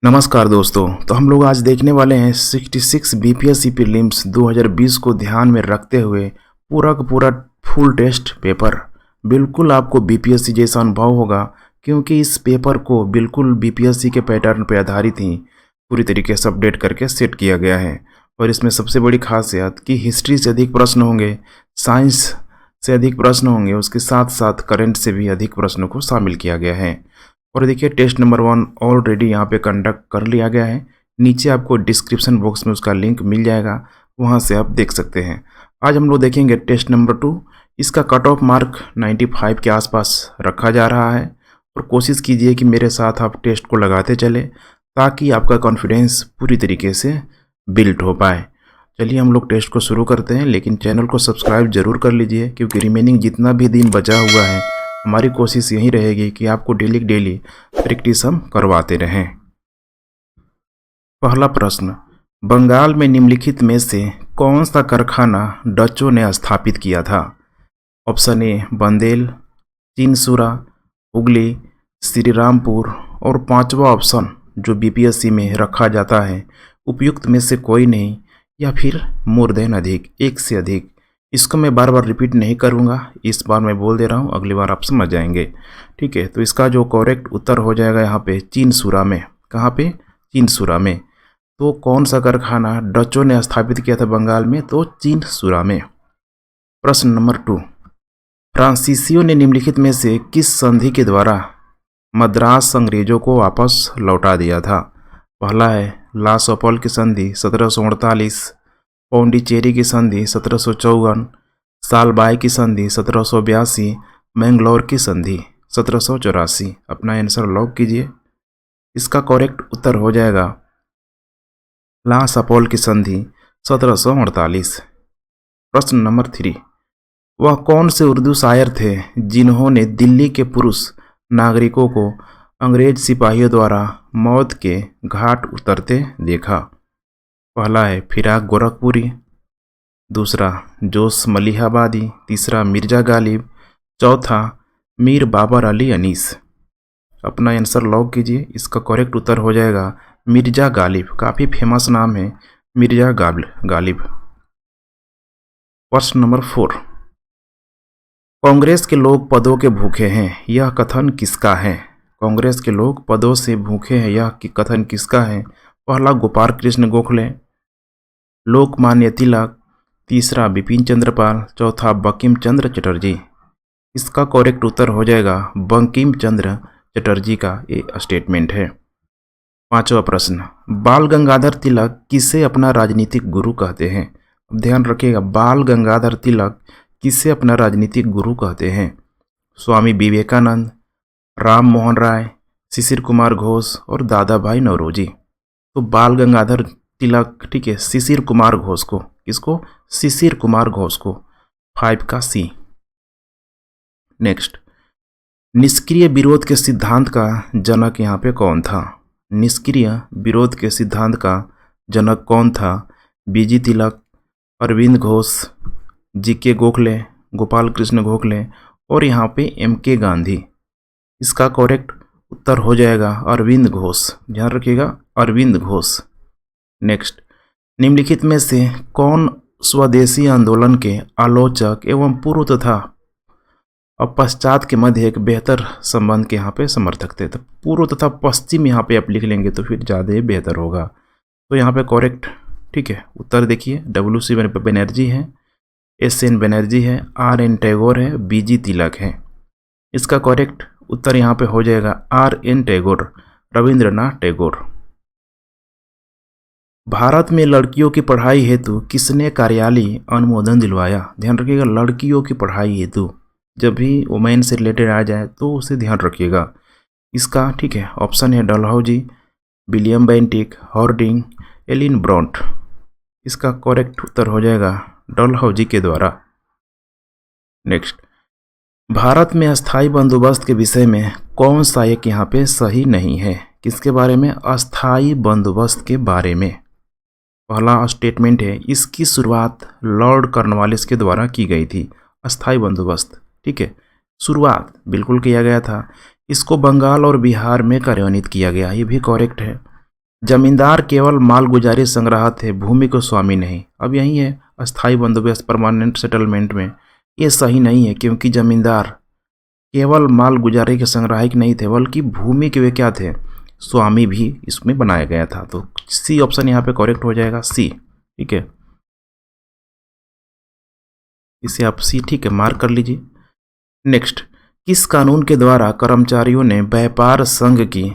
नमस्कार दोस्तों। तो हम लोग आज देखने वाले हैं 66 बीपीएससी प्रीलिम्स 2020 को ध्यान में रखते हुए पूरा का पूरा फुल टेस्ट पेपर। बिल्कुल आपको बीपीएससी जैसा अनुभव होगा क्योंकि इस पेपर को बिल्कुल बीपीएससी के पैटर्न पर आधारित ही पूरी तरीके से अपडेट करके सेट किया गया है। और इसमें सबसे बड़ी खासियत कि हिस्ट्री से अधिक प्रश्न होंगे, साइंस से अधिक प्रश्न होंगे, उसके साथ साथ करंट से भी अधिक प्रश्नों को शामिल किया गया है। और देखिए टेस्ट नंबर 1 ऑलरेडी यहाँ पे कंडक्ट कर लिया गया है। नीचे आपको डिस्क्रिप्शन बॉक्स में उसका लिंक मिल जाएगा, वहाँ से आप देख सकते हैं। आज हम लोग देखेंगे टेस्ट नंबर 2। इसका कट ऑफ मार्क 95 के आसपास रखा जा रहा है। और कोशिश कीजिए कि मेरे साथ आप टेस्ट को लगाते चले ताकि आपका कॉन्फिडेंस पूरी तरीके से बिल्ड हो पाए। चलिए हम लोग टेस्ट को शुरू करते हैं, लेकिन चैनल को सब्सक्राइब जरूर कर लीजिए क्योंकि रिमेनिंग जितना भी दिन बचा हुआ है हमारी कोशिश यही रहेगी कि आपको डेली प्रैक्टिस हम करवाते रहें। पहला प्रश्न, बंगाल में निम्नलिखित में से कौन सा कारखाना डचों ने स्थापित किया था? ऑप्शन ए बंदेल, चिनसुरा, हुगली, श्रीरामपुर और पांचवा ऑप्शन जो बीपीएससी में रखा जाता है उपयुक्त में से कोई नहीं या फिर मोर देन अधिक, एक से अधिक। इसको मैं बार बार रिपीट नहीं करूँगा, इस बार मैं बोल दे रहा हूँ, अगली बार आप समझ जाएंगे। ठीक है, तो इसका जो करेक्ट उत्तर हो जाएगा यहाँ पे चिनसुरा में। कहाँ पे? चिनसुरा में। तो कौन सा कारखाना डचों ने स्थापित किया था बंगाल में? तो चिनसुरा में। प्रश्न नंबर 2, फ्रांसीसियों ने निम्नलिखित में से किस संधि के द्वारा मद्रास अंग्रेजों को वापस लौटा दिया था? पहला है ला सोपोल की संधि 1748, पौंडीचेरी की संधि 1754, सालबाई की संधि 1782, मैंगलोर की संधि 1784। अपना आंसर लॉक कीजिए। इसका करेक्ट उत्तर हो जाएगा ला सोपोल की संधि 1748। प्रश्न नंबर 3, वह कौन से उर्दू शायर थे जिन्होंने दिल्ली के पुरुष नागरिकों को अंग्रेज सिपाहियों द्वारा मौत के घाट उतरते देखा? पहला है फिराक गोरखपुरी, दूसरा जोश मलिहाबादी, तीसरा मिर्जा गालिब, चौथा मीर बाबर अली अनीस। अपना आंसर लॉक कीजिए। इसका करेक्ट उत्तर हो जाएगा मिर्जा गालिब। काफ़ी फेमस नाम है मिर्जा गालिब। प्रश्न नंबर 4, कांग्रेस के लोग पदों के भूखे हैं, यह कथन किसका है? कांग्रेस के लोग पदों से भूखे हैं, यह कथन किसका है? पहला गोपाल कृष्ण गोखले, लोकमान्य तिलक, तीसरा बिपिन चंद्र पाल, चौथा बंकिम चंद्र चटर्जी। इसका करेक्ट उत्तर हो जाएगा बंकिम चंद्र चटर्जी का ये स्टेटमेंट है। पांचवा प्रश्न, बाल गंगाधर तिलक किसे अपना राजनीतिक गुरु कहते हैं? अब ध्यान रखिएगा, बाल गंगाधर तिलक किसे अपना राजनीतिक गुरु कहते हैं? स्वामी विवेकानंद, राम मोहन राय, शिशिर कुमार घोष और दादा भाई नौरोजी। तो बाल गंगाधर तिलक, ठीक है, शिशिर कुमार घोष को, किसको? शिशिर कुमार घोष को। 5 का सी। नेक्स्ट, निष्क्रिय विरोध के सिद्धांत का जनक यहाँ पे कौन था? निष्क्रिय विरोध के सिद्धांत का जनक कौन था? बीजी तिलक, अरविंद घोष, जीके गोखले, गोपाल कृष्ण गोखले और यहाँ पे एमके गांधी। इसका करेक्ट उत्तर हो जाएगा अरविंद घोष। ध्यान रखिएगा, अरविंद घोष। नेक्स्ट, निम्नलिखित में से कौन स्वदेशी आंदोलन के आलोचक एवं पूर्व तथा पश्चात के मध्य एक बेहतर संबंध के यहाँ पे समर्थक थे? तो पूर्व तथा पश्चिम यहाँ पे आप लिख लेंगे तो फिर ज़्यादा बेहतर होगा। तो यहाँ पे करेक्ट, ठीक है, उत्तर देखिए WC बनर्जी है, SN बनर्जी है, RN टैगोर है, BG तिलक है। इसका करेक्ट उत्तर यहाँ पे हो जाएगा RN टैगोर, रविंद्रनाथ टैगोर। भारत में लड़कियों की पढ़ाई हेतु किसने कार्यालय अनुमोदन दिलवाया? ध्यान रखिएगा, लड़कियों की पढ़ाई हेतु, जब भी वुमेन से रिलेटेड आ जाए तो उसे ध्यान रखिएगा। इसका, ठीक है, ऑप्शन है डलहौजी, विलियम बेंटिक, हॉर्डिंग, एलिन ब्रॉन्ट। इसका करेक्ट उत्तर हो जाएगा डलहौजी के द्वारा। नेक्स्ट, भारत में अस्थाई बंदोबस्त के विषय में कौन सा एक यहाँ पे सही नहीं है? किसके बारे में? अस्थाई बंदोबस्त के बारे में। पहला स्टेटमेंट है इसकी शुरुआत लॉर्ड कॉर्नवालिस के द्वारा की गई थी। अस्थाई बंदोबस्त, ठीक है, शुरुआत बिल्कुल किया गया था। इसको बंगाल और बिहार में कार्यान्वित किया गया, ये भी करेक्ट है। जमींदार केवल मालगुजारी संग्रह थे, भूमि को स्वामी नहीं। अब यही है अस्थायी बंदोबस्त, परमानेंट सेटलमेंट में ये सही नहीं है, क्योंकि जमींदार केवल मालगुजारी के संग्राहक नहीं थे, बल्कि भूमि के वे क्या थे, स्वामी भी इसमें बनाया गया था। तो सी ऑप्शन यहाँ पे करेक्ट हो जाएगा, सी। ठीक है, इसे आप सी ठीक है मार्क कर लीजिए। नेक्स्ट, किस कानून के द्वारा कर्मचारियों ने व्यापार संघ की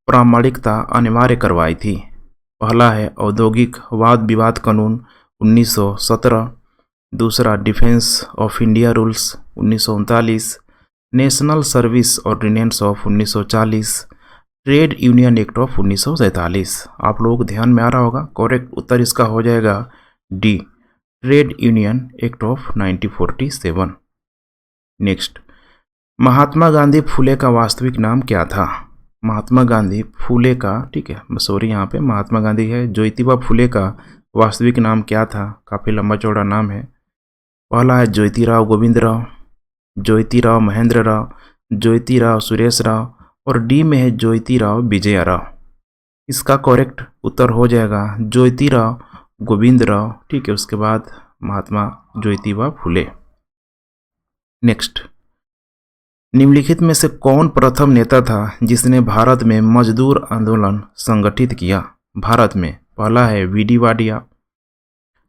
प्रामाणिकता अनिवार्य करवाई थी? पहला है औद्योगिक वाद विवाद कानून 1917, दूसरा defence of India rules 1939, national service ordinance of 1940, trade union act of 1947। आप लोग ध्यान में आ रहा होगा, करेक्ट उत्तर इसका हो जाएगा D, trade union act of 1947। Next, Mahatma Gandhi Phule का वास्तविक नाम क्या था? महात्मा गांधी फुले का, ठीक है सॉरी यहाँ पे महात्मा गांधी है, ज्योतिबा फुले का वास्तविक नाम क्या था? काफ़ी लंबा चौड़ा नाम है। पहला है ज्योतिराव गोविंद राव, ज्योतिराव महेंद्र राव, ज्योतिराव सुरेश राव, और डी में है ज्योतिराव विजय राव। इसका करेक्ट उत्तर हो जाएगा ज्योतिराव गोविंद राव। ठीक है, उसके बाद महात्मा ज्योतिबा फुले। नेक्स्ट, निम्नलिखित में से कौन प्रथम नेता था जिसने भारत में मजदूर आंदोलन संगठित किया? भारत में पहला है वीडी वाडिया,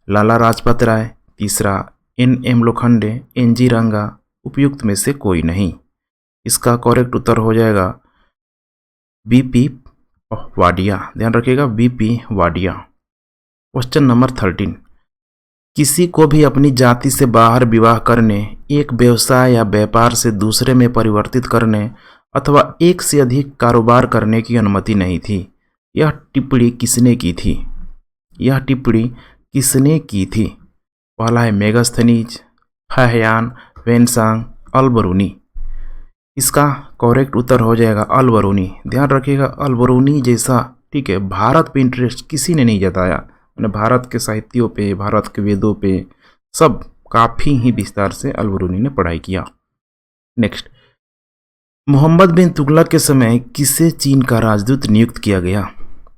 लाला लाजपत राय, तीसरा एन.एम. लोखंडे, एन.जी. रंगा, उपयुक्त में से कोई नहीं। इसका करेक्ट उत्तर हो जाएगा बीपी वाडिया। ध्यान रखिएगा, बीपी वाडिया। क्वेश्चन नंबर 13, किसी को भी अपनी जाति से बाहर विवाह करने, एक व्यवसाय या व्यापार से दूसरे में परिवर्तित करने अथवा एक से अधिक कारोबार करने की अनुमति नहीं थी। यह टिप्पणी किसने की थी? यह टिप्पणी किसने की थी? पहला है मेगास्थनीज, फहियान, वेनसांग, अल-बरूनी। इसका करेक्ट उत्तर हो जाएगा अल-बरूनी। ध्यान रखिएगा, अल-बरूनी जैसा, ठीक है, भारत पे इंटरेस्ट किसी ने नहीं जताया। भारत के साहित्यों पे, भारत के वेदों पे, सब काफ़ी ही विस्तार से अल-बरूनी ने पढ़ाई किया। नेक्स्ट, मोहम्मद बिन तुगलक के समय किसे चीन का राजदूत नियुक्त किया गया?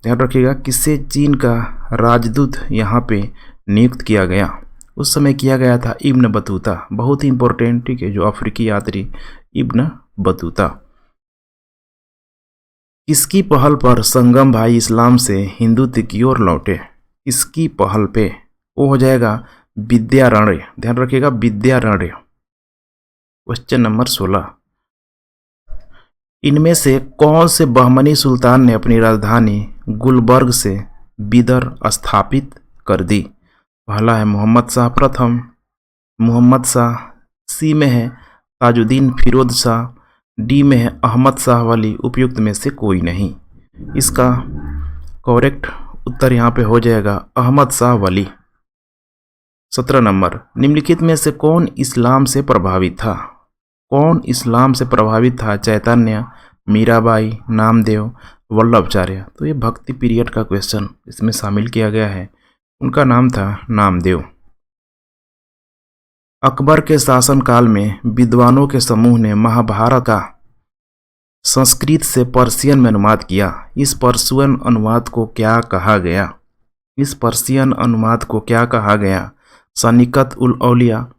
ध्यान रखिएगा, किसे चीन का राजदूत यहाँ पे नियुक्त किया गया? उस समय किया गया था इब्न बतूता, बहुत ही इंपॉर्टेंट, ठीक है, जो अफ्रीकी यात्री इब्न बतूता। किसकी पहल पर संगम भाई इस्लाम से हिंदुत्व की ओर लौटे? इसकी पहल पे वो हो जाएगा विद्यारण्य। ध्यान रखिएगा, विद्यारण्य। क्वेश्चन नंबर 16, इनमें से कौन से बहमनी सुल्तान ने अपनी राजधानी गुलबर्ग से बिदर स्थापित कर दी? पहला है मोहम्मद शाह प्रथम, मोहम्मद शाह, सी में है ताजुद्दीन फिरोज शाह, डी में है अहमद शाह वली, उपयुक्त में से कोई नहीं। इसका करेक्ट उत्तर यहाँ पे हो जाएगा अहमद शाह वली। 17 नंबर, निम्नलिखित में से कौन इस्लाम से प्रभावित था? कौन इस्लाम से प्रभावित था? चैतन्य, मीराबाई, नामदेव, वल्लभाचार्य। तो ये भक्ति पीरियड का क्वेश्चन इसमें शामिल किया गया है। उनका नाम था नामदेव। अकबर के शासनकाल में विद्वानों के समूह ने महाभारत का संस्कृत से पर्शियन में अनुवाद किया। इस पर्शियन अनुवाद को क्या कहा गया? इस पर्शियन अनुवाद को क्या कहा गया? सनीकत उल औलिया,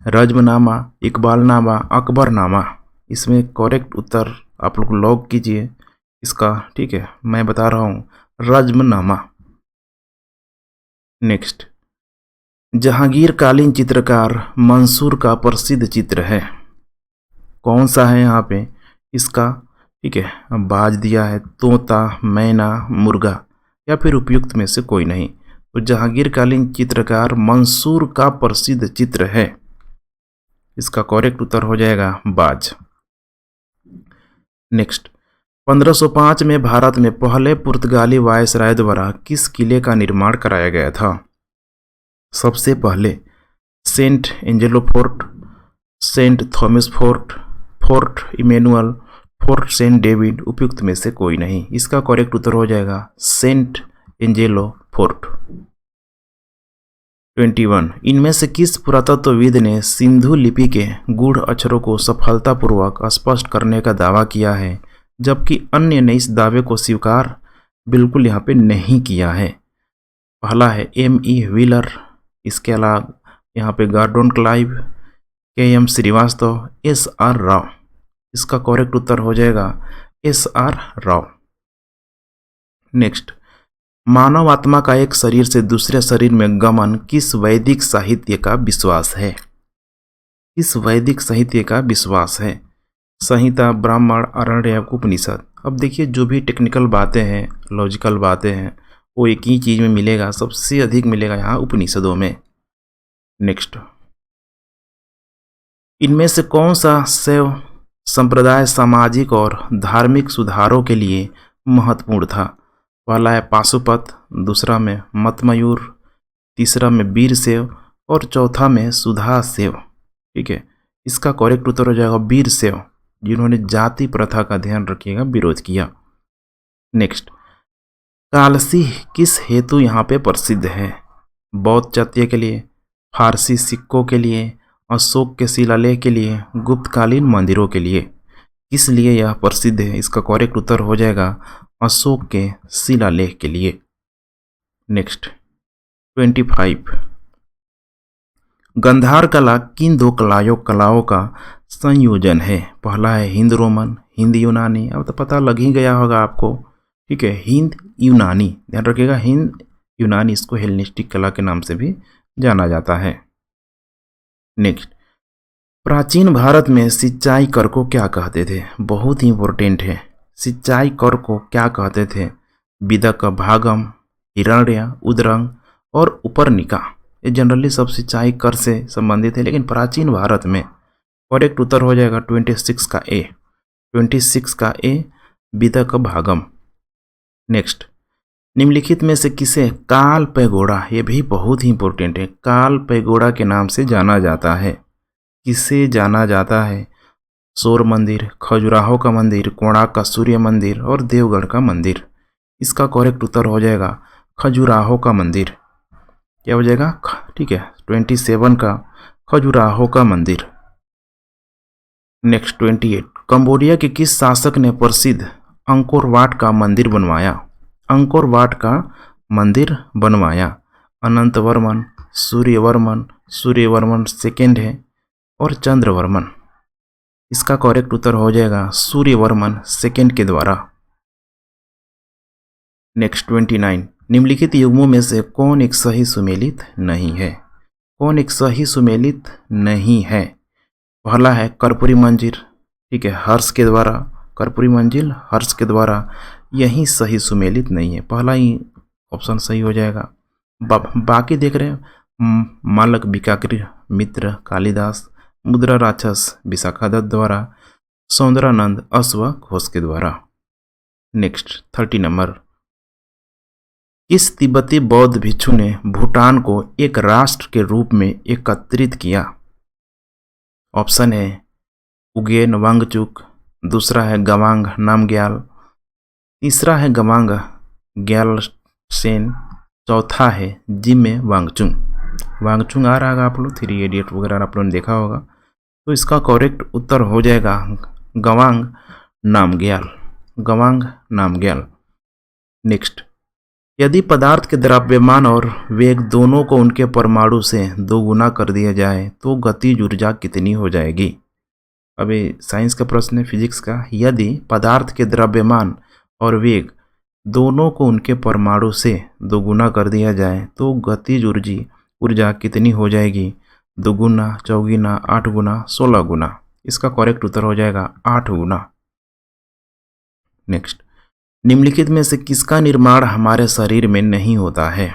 रज्मनामा, इकबालनामा, अकबरनामा। इसमें करेक्ट उत्तर आप लोग लॉक कीजिए इसका, ठीक है, मैं बता रहा हूँ रज्मनामा। नेक्स्ट, जहांगीरकालीन चित्रकार मंसूर का प्रसिद्ध चित्र है, कौन सा है यहाँ पे? इसका, ठीक है, बाज दिया है, तोता, मैना, मुर्गा, या फिर उपयुक्त में से कोई नहीं। तो जहांगीरकालीन चित्रकार मंसूर का प्रसिद्ध चित्र है, इसका करेक्ट उत्तर हो जाएगा बाज। नेक्स्ट, 1505 में भारत में पहले पुर्तगाली वायसराय द्वारा किस किले का निर्माण कराया गया था? सबसे पहले Saint Angelo Fort, Saint Thomas Fort, Fort Emmanuel, Fort Saint David, उपयुक्त में से कोई नहीं। इसका करेक्ट उत्तर हो जाएगा सेंट एंजेलो फोर्ट। 21, इनमें से किस पुरातत्वविद ने सिंधु लिपि के गूढ़ अक्षरों को सफलतापूर्वक स्पष्ट करने का दावा किया है, जबकि अन्य ने इस दावे को स्वीकार बिल्कुल यहाँ पे नहीं किया है। पहला है M.E. व्हीलर, इसके अलावा यहाँ पे Gordon Clive, K.M. Srivastava, S.R. Rao. इसका करेक्ट उत्तर हो जाएगा S.R. राव। नेक्स्ट, मानव आत्मा का एक शरीर से दूसरे शरीर में गमन किस वैदिक साहित्य का विश्वास है? इस वैदिक साहित्य का विश्वास है? संहिता, ब्राह्मण, आरण्यक, उपनिषद। अब देखिए, जो भी टेक्निकल बातें हैं, लॉजिकल बातें हैं, वो एक ही चीज़ में मिलेगा, सबसे अधिक मिलेगा यहाँ उपनिषदों में। नेक्स्ट, इनमें से कौन सा शैव संप्रदाय सामाजिक और धार्मिक सुधारों के लिए महत्वपूर्ण था? पहला है पाशुपत, दूसरा में मतमयूर, तीसरा में वीरशैव और चौथा में सुधाशैव। ठीक है, इसका करेक्ट उत्तर हो जाएगा वीरशैव, जिन्होंने जाति प्रथा का ध्यान रखिएगा विरोध किया। नेक्स्ट, कालसी किस हेतु यहाँ पे प्रसिद्ध है? बौद्ध जातीय के लिए, फारसी सिक्कों के लिए, अशोक के शिलालेख के लिए, गुप्तकालीन मंदिरों के लिए। किस लिए यह प्रसिद्ध है? इसका करेक्ट उत्तर हो जाएगा अशोक के शिलालेख के लिए। नेक्स्ट, 25, गंधार कला किन दो कलाओं का संयोजन है? पहला है हिंद रोमन, हिंद यूनानी। अब तो पता लग ही गया होगा आपको। ठीक है, हिंद यूनानी, ध्यान रखिएगा, हिंद यूनानी, इसको हेलेनिस्टिक कला के नाम से भी जाना जाता है। नेक्स्ट, प्राचीन भारत में सिंचाई कर को क्या कहते थे? बहुत ही इंपॉर्टेंट है। सिंचाई कर को क्या कहते थे? विदक, भागम, हिरण्य, उदरंग और उपरनिका। ये जनरली सब सिंचाई कर से संबंधित है, लेकिन प्राचीन भारत में करेक्ट उत्तर हो जाएगा 26 का ए, 26 का ए, विदक, भागम। नेक्स्ट, निम्नलिखित में से किसे काल पैगोडा, ये भी बहुत ही इंपॉर्टेंट है, काल पैगोडा के नाम से जाना जाता है? किसे जाना जाता है? सौर मंदिर, खजुराहो का मंदिर, कोणार्क का सूर्य मंदिर और देवगढ़ का मंदिर। इसका करेक्ट उत्तर हो जाएगा खजुराहो का मंदिर। क्या हो जाएगा? ठीक है, 27 का खजुराहो का मंदिर। नेक्स्ट, 28, कंबोडिया के किस शासक ने प्रसिद्ध अंकोर वाट का मंदिर बनवाया? अंकोर वाट का मंदिर बनवाया अनंतवर्मन, सूर्यवर्मन सेकेंड है और चंद्रवर्मन। इसका करेक्ट उत्तर हो जाएगा सूर्यवर्मन सेकेंड के द्वारा। नेक्स्ट, 29, निम्नलिखित युग्मों में से कौन एक सही सुमेलित नहीं है? कौन एक सही सुमेलित नहीं है? पहला है कर्पूरी मंजिल, ठीक है, हर्ष के द्वारा, कर्पूरी मंजिल हर्ष के द्वारा, यही सही सुमेलित नहीं है, पहला ही ऑप्शन सही हो जाएगा। बाकी देख रहे हैं, मालक बिकाकृ मित्र कालिदास, मुद्रा राक्षस विशाखा दत्त द्वारा, सौंदरानंद अश्व घोष के द्वारा। नेक्स्ट, 30 नंबर, किस तिब्बती बौद्ध भिक्षु ने भूटान को एक राष्ट्र के रूप में एकत्रित किया? ऑप्शन है उगेन वांगचुक, दूसरा है गवांग नामग्याल, तीसरा है गवांग ग्यालसेन, चौथा है जिमे वांगचुंग। वांगचुंग आ रहा है आप लोग, 3 इडियट वगैरह आप लोगों ने देखा होगा। तो इसका करेक्ट उत्तर हो जाएगा गवांग नामग्याल, गवांग नामग्याल। नेक्स्ट, यदि पदार्थ के द्रव्यमान और वेग दोनों को उनके परमाणु से दोगुना कर दिया जाए तो गतिज ऊर्जा कितनी हो जाएगी? अभी साइंस का प्रश्न है, फिजिक्स का। यदि पदार्थ के द्रव्यमान और वेग दोनों को उनके परमाणु से दोगुना कर दिया जाए तो गतिज ऊर्जा कितनी हो जाएगी? 2 गुना, 4 गुना, 8 गुना, 16 गुना। इसका करेक्ट उत्तर हो जाएगा 8 गुना। नेक्स्ट, निम्नलिखित में से किसका निर्माण हमारे शरीर में नहीं होता है?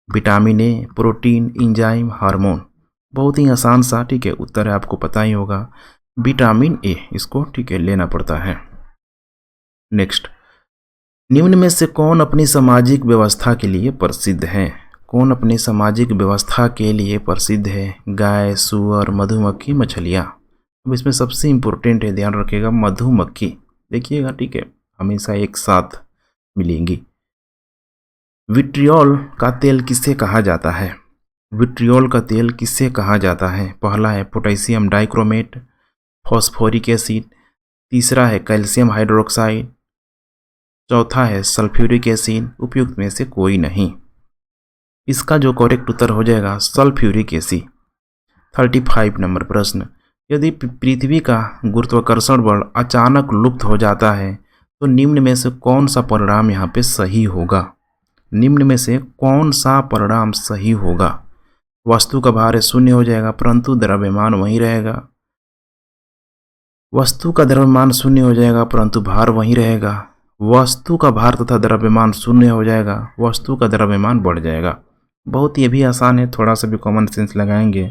Vitamin A, protein, enzyme, hormone. बहुत ही आसान सा, ठीक है, उत्तर है, आपको पता ही होगा, विटामिन ए, इसको ठीक है लेना पड़ता है। नेक्स्ट, निम्न में से कौन अपनी सामाजिक व्यवस्था के लिए प्रसिद्ध है? कौन अपनी सामाजिक व्यवस्था के लिए प्रसिद्ध है? गाय, सुअर, मधुमक्खी, मछलियाँ। अब इसमें सबसे इम्पोर्टेंट है, ध्यान रखिएगा, मधुमक्खी। देखिएगा, ठीक है, हमेशा एक साथ मिलेंगी। विट्रियोल का तेल किसे कहा जाता है? विट्रियोल का तेल किसे कहा जाता है? पहला है पोटेशियम डाइक्रोमेट, फॉस्फोरिक एसिड, तीसरा है कैल्शियम हाइड्रोक्साइड, चौथा है सल्फ्यूरिक एसिड, उपयुक्त में से कोई नहीं। इसका जो करेक्ट उत्तर हो जाएगा सल्फ्यूरिक एसिड। 35 नंबर प्रश्न, यदि पृथ्वी का गुरुत्वाकर्षण बल अचानक लुप्त हो जाता है तो निम्न में से कौन सा परिणाम यहाँ पे सही होगा? निम्न में से कौन सा परिणाम सही होगा? वस्तु का भार शून्य हो जाएगा परंतु द्रव्यमान वहीं रहेगा। वस्तु का द्रव्यमान शून्य हो जाएगा परंतु भार वहीं रहेगा। वस्तु का भार तथा द्रव्यमान शून्य हो जाएगा, वस्तु का द्रव्यमान बढ़ जाएगा। बहुत ये भी आसान है, थोड़ा सा भी कॉमन सेंस लगाएंगे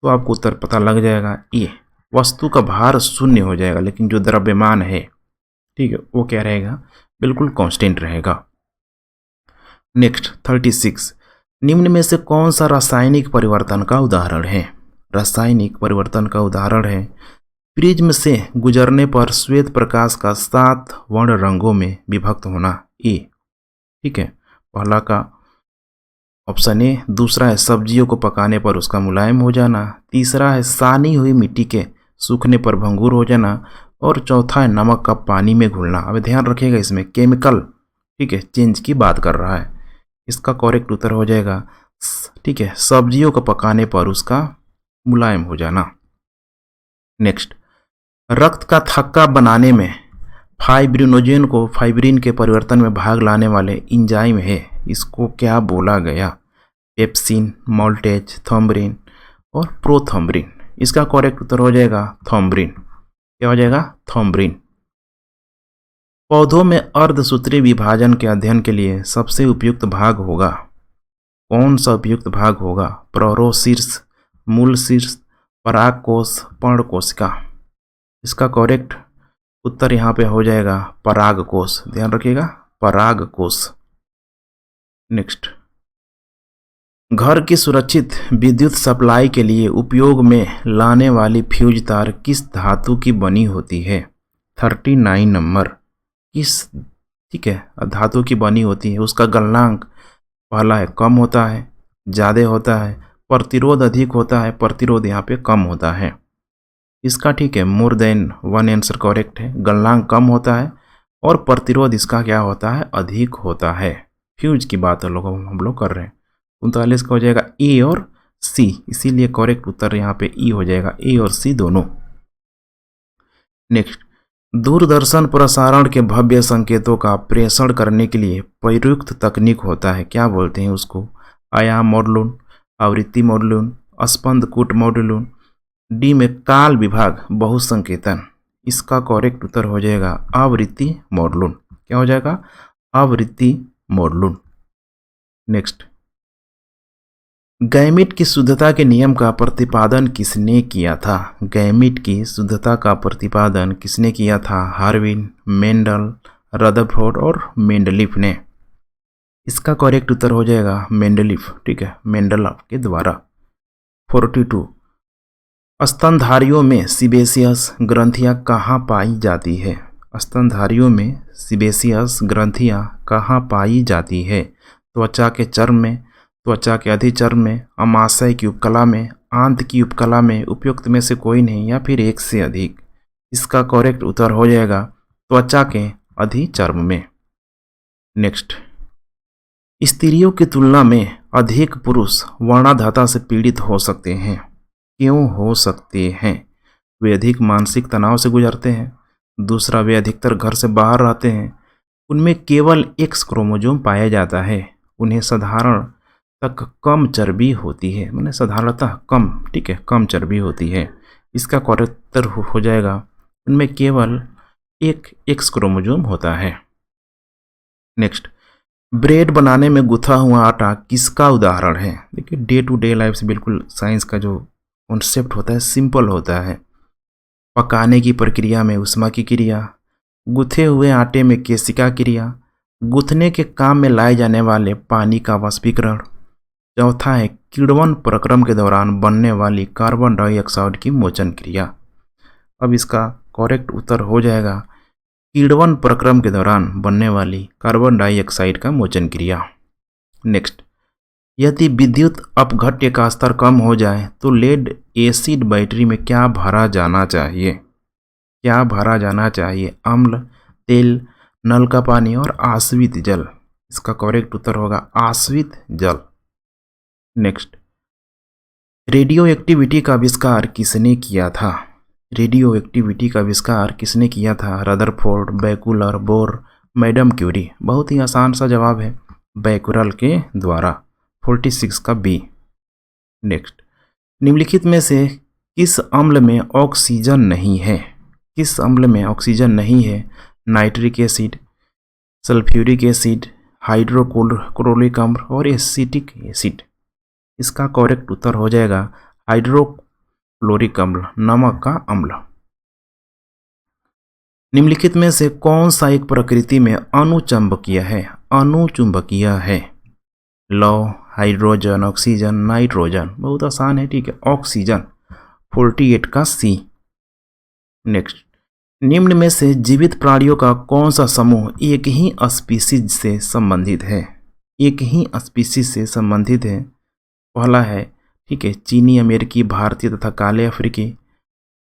तो आपको उत्तर पता लग जाएगा। ये वस्तु का भार शून्य हो जाएगा लेकिन जो द्रव्यमान है, ठीक है, वो क्या रहेगा? बिल्कुल कांस्टेंट रहेगा। नेक्स्ट 36, निम्न में से कौन सा रासायनिक परिवर्तन का उदाहरण है? रासायनिक परिवर्तन का उदाहरण है प्रिज्म से गुजरने पर श्वेत प्रकाश का 7 वर्ण रंगों में विभक्त होना। ए, ठीक है, पहला का ऑप्शन ए। दूसरा है सब्जियों को पकाने पर उसका मुलायम हो जाना। तीसरा है सानी हुई मिट्टी के सूखने पर भंगुर हो जाना। और चौथा है नमक का पानी में घुलना। अब ध्यान रखिएगा इसमें केमिकल, ठीक है, चेंज की बात कर रहा है। इसका करेक्ट उत्तर हो जाएगा, ठीक है, सब्जियों को पकाने पर उसका मुलायम हो जाना। नेक्स्ट, रक्त का थक्का बनाने में फाइब्रिनोजेन को फाइब्रिन के परिवर्तन में भाग लाने वाले इंजाइम है, इसको क्या बोला गया? पेप्सिन, मोल्टेज, थॉम्ब्रिन और प्रोथॉम्ब्रिन। इसका करेक्ट उत्तर हो जाएगा थॉम्ब्रिन। क्या हो जाएगा? थॉम्ब्रिन। पौधों में अर्धसूत्री विभाजन के अध्ययन के लिए सबसे उपयुक्त भाग होगा। कौन सा उपयुक्त भाग होगा? प्रौरोशीर्ष, मूल शीर्ष, परागकोश, पर्णकोशिका। इसका करेक्ट उत्तर यहाँ पे हो जाएगा परागकोश। ध्यान रखिएगा, परागकोश। नेक्स्ट, घर की सुरक्षित विद्युत सप्लाई के लिए उपयोग में लाने वाली फ्यूज तार किस धातु की बनी होती है? 39 नंबर, किस, ठीक है, धातु की बनी होती है? उसका गलनांक पहला है कम होता है, ज़्यादा होता है, प्रतिरोध अधिक होता है, प्रतिरोध यहाँ पे कम होता है। इसका ठीक है, more than one answer correct है। गलनांक कम होता है और प्रतिरोध इसका क्या होता है? अधिक होता है। फ्यूज की बात हम लोग कर रहे हैं। 39 का हो जाएगा ए और सी, इसीलिए करेक्ट उत्तर यहाँ पे ई हो जाएगा, ए और सी दोनों। नेक्स्ट, दूरदर्शन प्रसारण के भव्य संकेतों का प्रेषण करने के लिए प्रयुक्त तकनीक होता है, क्या बोलते हैं उसको? आयाम मॉडुलन, आवृत्ति मॉडुलन, स्पंद कूट मॉडुलन। डी में काल विभाग बहुसंकेतन। इसका करेक्ट उत्तर हो जाएगा आवृत्ति मॉडुलन। क्या हो जाएगा? आवृत्ति मॉडुलन। नेक्स्ट, गैमीट की शुद्धता के नियम का प्रतिपादन किसने किया था? गैमीट की शुद्धता का प्रतिपादन किसने किया था? हार्विन, मेंडल, रदरफोर्ड और मेंडलीफ ने। इसका करेक्ट उत्तर हो जाएगा मेंडलीफ, ठीक है, मेंडलॉफ के द्वारा। 42, स्तनधारियों में सीबेसियस ग्रंथियां कहाँ पाई जाती है? स्तनधारियों में सीबेसियस ग्रंथियां कहाँ पाई जाती है? त्वचा के चर्म में, त्वचा के अधिचर्म में, अमाशय की उपकला में, आंत की उपकला में, उपयुक्त में से कोई नहीं या फिर एक से अधिक। इसका करेक्ट उत्तर हो जाएगा त्वचा के अधिचर्म में। नेक्स्ट, स्त्रियों की तुलना में अधिक पुरुष वर्णाधाता से पीड़ित हो सकते हैं। क्यों हो सकते हैं? वे अधिक मानसिक तनाव से गुजरते हैं। दूसरा, वे अधिकतर घर से बाहर रहते हैं। उनमें केवल एक्स क्रोमोसोम पाया जाता है। उन्हें साधारण तक कम चर्बी होती है, माने साधारणतः कम, ठीक है, कम चर्बी होती है। इसका करेक्ट उत्तर हो जाएगा उनमें केवल एक एक्स क्रोमोसोम होता है। नेक्स्ट, ब्रेड बनाने में गुथा हुआ आटा किसका उदाहरण है? देखिए, डे टू डे लाइफ से बिल्कुल साइंस का जो कॉन्सेप्ट होता है सिंपल होता है। पकाने की प्रक्रिया में ऊष्मा की क्रिया, गुथे हुए आटे में केशिका क्रिया, गुथने के काम में लाए जाने वाले पानी का वाष्पीकरण। चौथा है किण्वन प्रक्रम के दौरान बनने वाली कार्बन डाइऑक्साइड की मोचन क्रिया। अब इसका करेक्ट उत्तर हो जाएगा किण्वन प्रक्रम के दौरान बनने वाली कार्बन डाइऑक्साइड का मोचन क्रिया। नेक्स्ट, यदि विद्युत अपघट्य का स्तर कम हो जाए तो लेड एसिड बैटरी में क्या भरा जाना चाहिए? क्या भरा जाना चाहिए? अम्ल, तेल, नल का पानी और आश्वित जल। इसका करेक्ट उत्तर होगा आश्वित जल। नेक्स्ट, रेडियो एक्टिविटी का आविष्कार किसने किया था? रेडियो एक्टिविटी का आविष्कार किसने किया था? Rutherford, Becquerel, Bohr, madam Curie. बहुत ही आसान सा जवाब है, बैकुलर के द्वारा। 46 का बी। नेक्स्ट, निम्नलिखित में से किस अम्ल में ऑक्सीजन नहीं है? किस अम्ल में ऑक्सीजन नहीं है? Nitric acid, sulphuric acid, hydrochloric अम्ल और एसिटिक एसिड। इसका करेक्ट उत्तर हो जाएगा हाइड्रोक्लोरिक अम्ल, नमक का अम्ल। निम्नलिखित में से कौन सा एक प्रकृति में अनुचुंबकीय है? अनुचुंबकीय है। लौह, हाइड्रोजन, ऑक्सीजन, नाइट्रोजन। बहुत आसान है, ठीक है, ऑक्सीजन। 48 का सी। नेक्स्ट, निम्न में से जीवित प्राणियों का कौन सा समूह एक ही स्पीसीज से संबंधित है? एक ही स्पीसीज से संबंधित है। पहला है, ठीक है, चीनी, अमेरिकी, भारतीय तथा काले अफ्रीकी।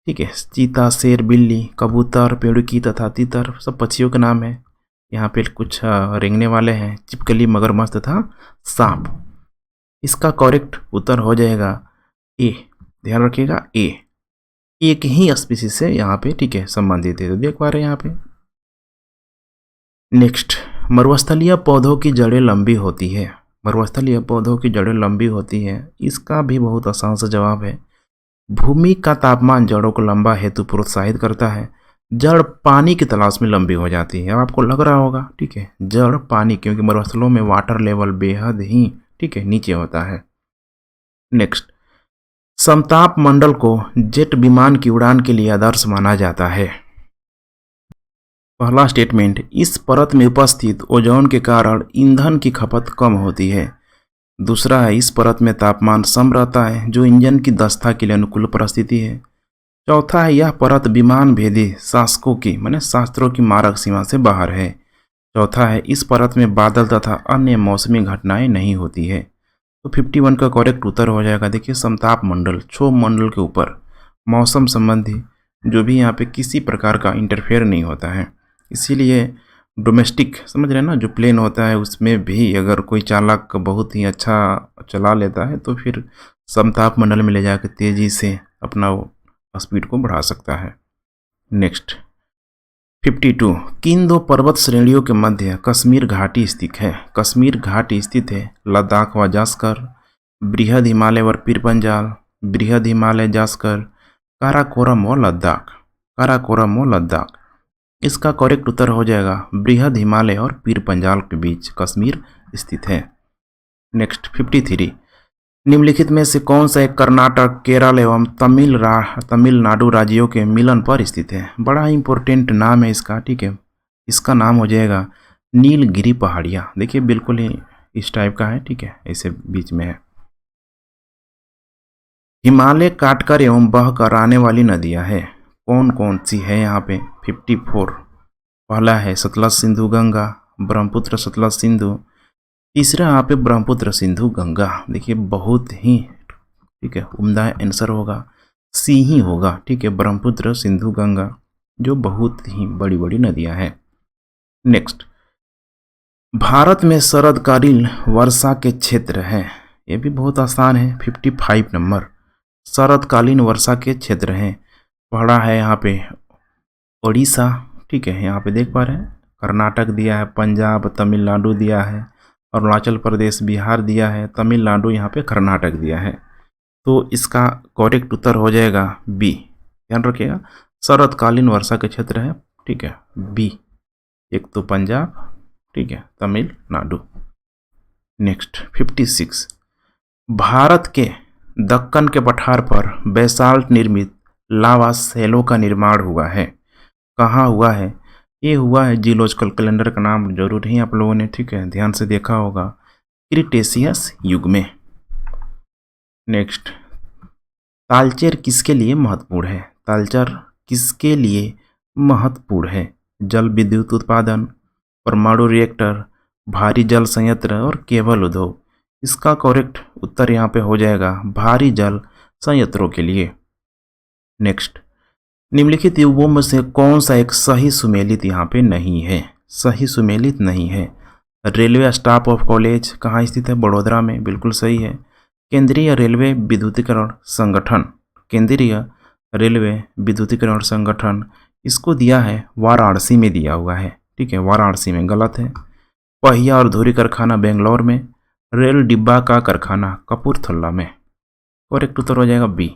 ठीक है, चीता, शेर, बिल्ली, कबूतर, पेड़ुकी तथा तीतर सब पक्षियों के नाम है। यहाँ पे कुछ रेंगने वाले हैं, छिपकली, मगरमच्छ तथा सांप। इसका करेक्ट उत्तर हो जाएगा ए। ध्यान रखिएगा, ए। एक ही स्पीसीज से यहाँ पे, ठीक है, संबंधित है, तो देख पा रहे हैं यहाँ पे। नेक्स्ट, मरुस्थलीय पौधों की जड़ें लंबी होती है। मरुस्थलीय पौधों की जड़ें लंबी होती है। इसका भी बहुत आसान सा जवाब है, भूमि का तापमान जड़ों को लंबा हेतु प्रोत्साहित करता है। जड़ पानी की तलाश में लंबी हो जाती है। अब आपको लग रहा होगा, ठीक है, जड़ पानी, क्योंकि मरुस्थलों में वाटर लेवल बेहद ही, ठीक है, नीचे होता है। नेक्स्ट, समताप मंडल को जेट विमान की उड़ान के लिए आदर्श माना जाता है। पहला स्टेटमेंट, इस परत में उपस्थित ओजोन के कारण ईंधन की खपत कम होती है। दूसरा है, इस परत में तापमान सम रहता है, जो इंजन की दक्षता के लिए अनुकूल परिस्थिति है। चौथा है, यह परत विमान भेदी शासकों की, माने शास्त्रों की मारक सीमा से बाहर है। चौथा है, इस परत में बादल तथा अन्य मौसमी घटनाएं नहीं होती है। तो 51 का करेक्ट उत्तर हो जाएगा। देखिए, समताप मंडल, क्षोभ मंडल के ऊपर मौसम संबंधी जो भी यहाँ पे किसी प्रकार का इंटरफेयर नहीं होता है। इसीलिए डोमेस्टिक, समझ रहे हैं ना, जो प्लेन होता है उसमें भी अगर कोई चालक बहुत ही अच्छा चला लेता है तो फिर समताप मंडल में ले जाकर तेज़ी से अपना स्पीड को बढ़ा सकता है। नेक्स्ट, 52, किन दो पर्वत श्रेणियों के मध्य कश्मीर घाटी स्थित है? कश्मीर घाटी स्थित है लद्दाख व जास्कर, बृहद हिमालय व पीरपंजाल, बृहद हिमालय जास्कर, काराकोरम व लद्दाख। काराकोरम व लद्दाख। इसका करेक्ट उत्तर हो जाएगा बृहद हिमालय और पीरपंजाल के बीच कश्मीर स्थित है। नेक्स्ट, 53, निम्नलिखित में से कौन सा एक कर्नाटक, केरल एवं तमिलनाडु राज्यों के मिलन पर स्थित है? बड़ा ही इंपॉर्टेंट नाम है इसका, ठीक है। इसका नाम हो जाएगा नीलगिरी पहाड़ियाँ। देखिए, बिल्कुल ही इस टाइप का है, ठीक है, ऐसे बीच में है। हिमालय काटकर एवं बहकर आने वाली नदियाँ हैं, कौन कौन सी है यहाँ पे? 54, पहला है सतलज, सिंधु, गंगा, ब्रह्मपुत्र, सतलज, सिंधु। तीसरा यहाँ पे ब्रह्मपुत्र, सिंधु, गंगा। देखिए, बहुत ही, ठीक है, उम्दा आंसर होगा, सी ही होगा, ठीक है, ब्रह्मपुत्र, सिंधु, गंगा, जो बहुत ही बड़ी बड़ी नदियां हैं। नेक्स्ट, भारत में शरदकालीन वर्षा के क्षेत्र हैं। ये भी बहुत आसान है, 55 नंबर। शरदकालीन वर्षा के क्षेत्र हैं। पढ़ा है यहाँ पे उड़ीसा, ठीक है, यहाँ पे देख पा रहे हैं, कर्नाटक दिया है, पंजाब, तमिलनाडु दिया है, अरुणाचल प्रदेश, बिहार दिया है, तमिलनाडु, यहाँ पे कर्नाटक दिया है। तो इसका करेक्ट उत्तर हो जाएगा बी। ध्यान रखिएगा, शरदकालीन वर्षा के क्षेत्र है, ठीक है, बी। एक तो पंजाब, ठीक है, तमिलनाडु। नेक्स्ट, 56, भारत के दक्कन के पठार पर बेसाल्ट निर्मित लावा सेलों का निर्माण हुआ है। कहाँ हुआ है? ये हुआ है, जियोलॉजिकल कैलेंडर का नाम जरूर ही आप लोगों ने, ठीक है, ध्यान से देखा होगा, क्रिटेशियस युग में। नेक्स्ट, तालचेर किसके लिए महत्वपूर्ण है? तालचेर किसके लिए महत्वपूर्ण है? जल विद्युत उत्पादन, परमाणु रिएक्टर, भारी जल संयंत्र और केबल उद्योग। इसका करेक्ट उत्तर यहाँ पे हो जाएगा भारी जल संयंत्रों के लिए। नेक्स्ट, निम्नलिखित युगों में से कौन सा एक सही सुमेलित यहाँ पे नहीं है? सही सुमेलित नहीं है। रेलवे स्टाफ ऑफ कॉलेज कहाँ स्थित है? बड़ोदरा में, बिल्कुल सही है। केंद्रीय रेलवे विद्युतीकरण संगठन, केंद्रीय रेलवे विद्युतीकरण संगठन, इसको दिया है वाराणसी में दिया हुआ है, ठीक है, वाराणसी में गलत है। पहिया और धुरी कारखाना बेंगलोर में, रेल डिब्बा का कारखाना कपूरथला में। करेक्ट उत्तर हो जाएगा बी।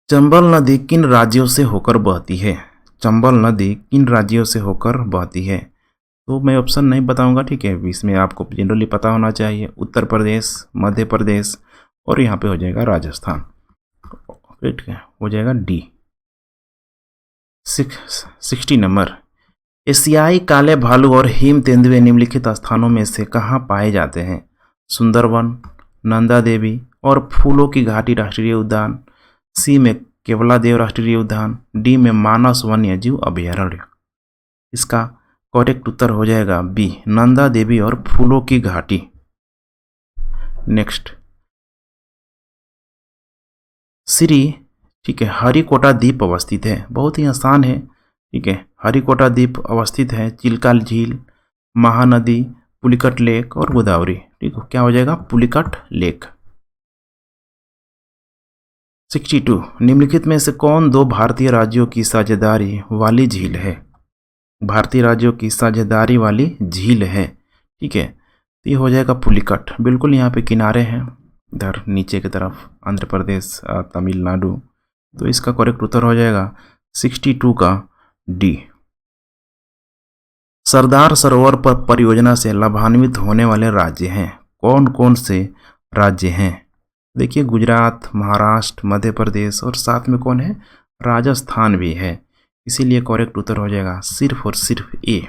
चंबल नदी किन राज्यों से होकर बहती है? चंबल नदी किन राज्यों से होकर बहती है? तो मैं ऑप्शन नहीं बताऊंगा, ठीक है, इसमें आपको जनरली पता होना चाहिए। उत्तर प्रदेश, मध्य प्रदेश और यहाँ पे हो जाएगा राजस्थान, ठीक है, हो जाएगा डी। 60 नंबर, एशियाई काले भालू और हिम तेंदुए निम्नलिखित स्थानों में से कहाँ पाए जाते हैं? सुंदरवन, नंदा देवी और फूलों की घाटी राष्ट्रीय उद्यान, सी में केवला देव राष्ट्रीय उद्यान, डी में मानस वन्य जीव अभयारण्य। इसका करेक्ट उत्तर हो जाएगा बी, नंदा देवी और फूलों की घाटी। नेक्स्ट, श्री, ठीक है, हरिकोटा द्वीप अवस्थित है, बहुत ही आसान है, ठीक है, हरिकोटा द्वीप अवस्थित है चिल्का झील, महानदी, पुलिकट लेक और गोदावरी, ठीक है, क्या हो जाएगा? पुलिकट लेक। 62, निम्नलिखित में से कौन दो भारतीय राज्यों की साझेदारी वाली झील है? भारतीय राज्यों की साझेदारी वाली झील है, ठीक है, तो ये हो जाएगा पुलिकट, बिल्कुल यहाँ पे किनारे हैं, इधर नीचे की तरफ आंध्र प्रदेश, तमिलनाडु। तो इसका करेक्ट उत्तर हो जाएगा 62 का डी। सरदार सरोवर पर परियोजना से लाभान्वित होने वाले राज्य हैं, कौन कौन से राज्य हैं? देखिए, गुजरात, महाराष्ट्र, मध्य प्रदेश और साथ में कौन है? राजस्थान भी है, इसीलिए करेक्ट उत्तर हो जाएगा सिर्फ और सिर्फ ए।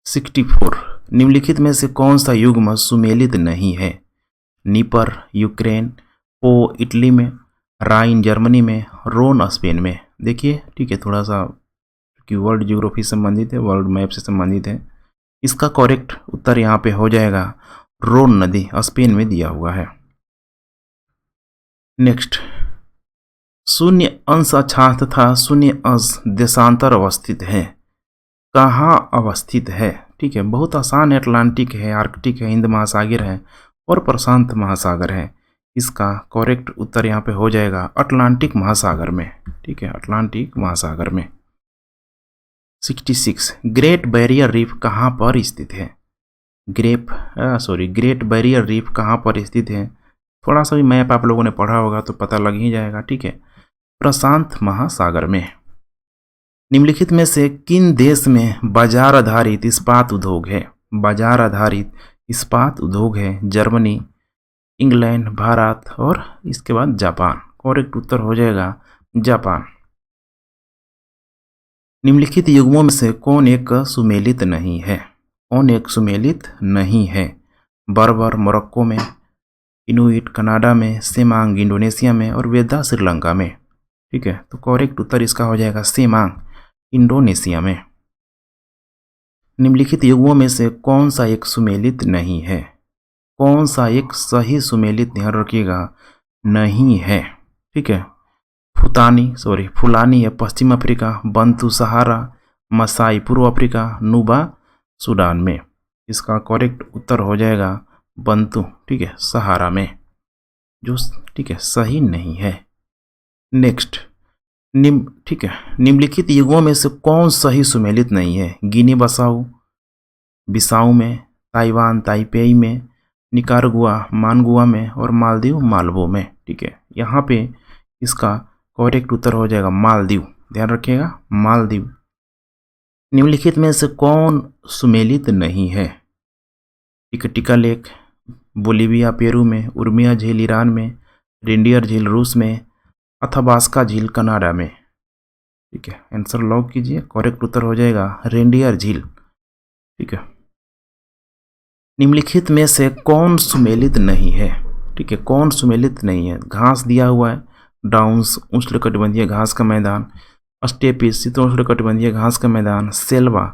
64, निम्नलिखित में से कौन सा युग्म सुमेलित नहीं है? नीपर यूक्रेन, पो इटली में, राइन जर्मनी में, रोन स्पेन में। देखिए, ठीक है, थोड़ा सा कि वर्ल्ड ज्योग्राफी से संबंधित है, वर्ल्ड मैप से संबंधित है। इसका करेक्ट उत्तर यहाँ पे हो जाएगा रोन नदी, स्पेन में दिया हुआ है। नेक्स्ट, शून्य अंश अक्षांश तथा शून्य अंश देशांतर अवस्थित है, कहाँ अवस्थित है? ठीक है, बहुत आसान है, अटलांटिक है, आर्कटिक है, हिंद महासागर है और प्रशांत महासागर है। इसका करेक्ट उत्तर यहाँ पे हो जाएगा अटलांटिक महासागर में, ठीक है, अटलांटिक महासागर में। 66, ग्रेट बैरियर रीफ कहाँ पर स्थित है? ग्रेट बैरियर रीफ कहाँ पर स्थित है? थोड़ा सा भी मैप आप लोगों ने पढ़ा होगा तो पता लग ही जाएगा, ठीक है, प्रशांत महासागर में। निम्नलिखित में से किन देश में बाजार आधारित इस्पात उद्योग है? बाजार आधारित इस्पात उद्योग है जर्मनी, इंग्लैंड, भारत और इसके बाद जापान। करेक्ट उत्तर हो जाएगा जापान। निम्नलिखित युग्मों में से कौन एक सुमेलित नहीं है? कौन एक सुमेलित नहीं है? बर्बर मोरक्को में, इनुइट कनाडा में, सेमांग इंडोनेशिया में और वेदा श्रीलंका में, ठीक है, तो करेक्ट उत्तर इसका हो जाएगा सेमांग इंडोनेशिया में। निम्नलिखित युग्मों में से कौन सा एक सुमेलित नहीं है? कौन सा एक सही सुमेलित, ध्यान रखिएगा, नहीं है, ठीक है, फुलानी है पश्चिम अफ्रीका, बंतु सहारा, मसाई पूर्व अफ्रीका, नुबा सूडान में। इसका करेक्ट उत्तर हो जाएगा बंतु, ठीक है, सहारा में, जो ठीक है सही नहीं है। नेक्स्ट, ठीक है, निम्नलिखित युगों में से कौन सही सुमेलित नहीं है? गिनी बिसाऊ में, ताइवान ताइपेई में, निकारागुआ मानगुआ में और मालदीव मालवो में, ठीक है, यहाँ पे इसका करेक्ट उत्तर हो जाएगा मालदीव, ध्यान रखिएगा मालदीव। निम्नलिखित में से कौन सुमेलित नहीं है? टिकटिका लेक बोलिविया पेरू में, उर्मिया झील ईरान में, रेंडियर झील रूस में, अथाबास्का झील कनाडा में, ठीक है, आंसर लॉक कीजिए, करेक्ट उत्तर हो जाएगा रेंडियर झील, ठीक है। निम्नलिखित में से कौन सुमेलित नहीं है? ठीक है, कौन सुमेलित नहीं है? घास दिया हुआ है, डाउन्स उष्णकटिबंधीय घास का मैदान, स्टेपिस शीतोष्णकटिबंधीय घास का मैदान, सेल्वा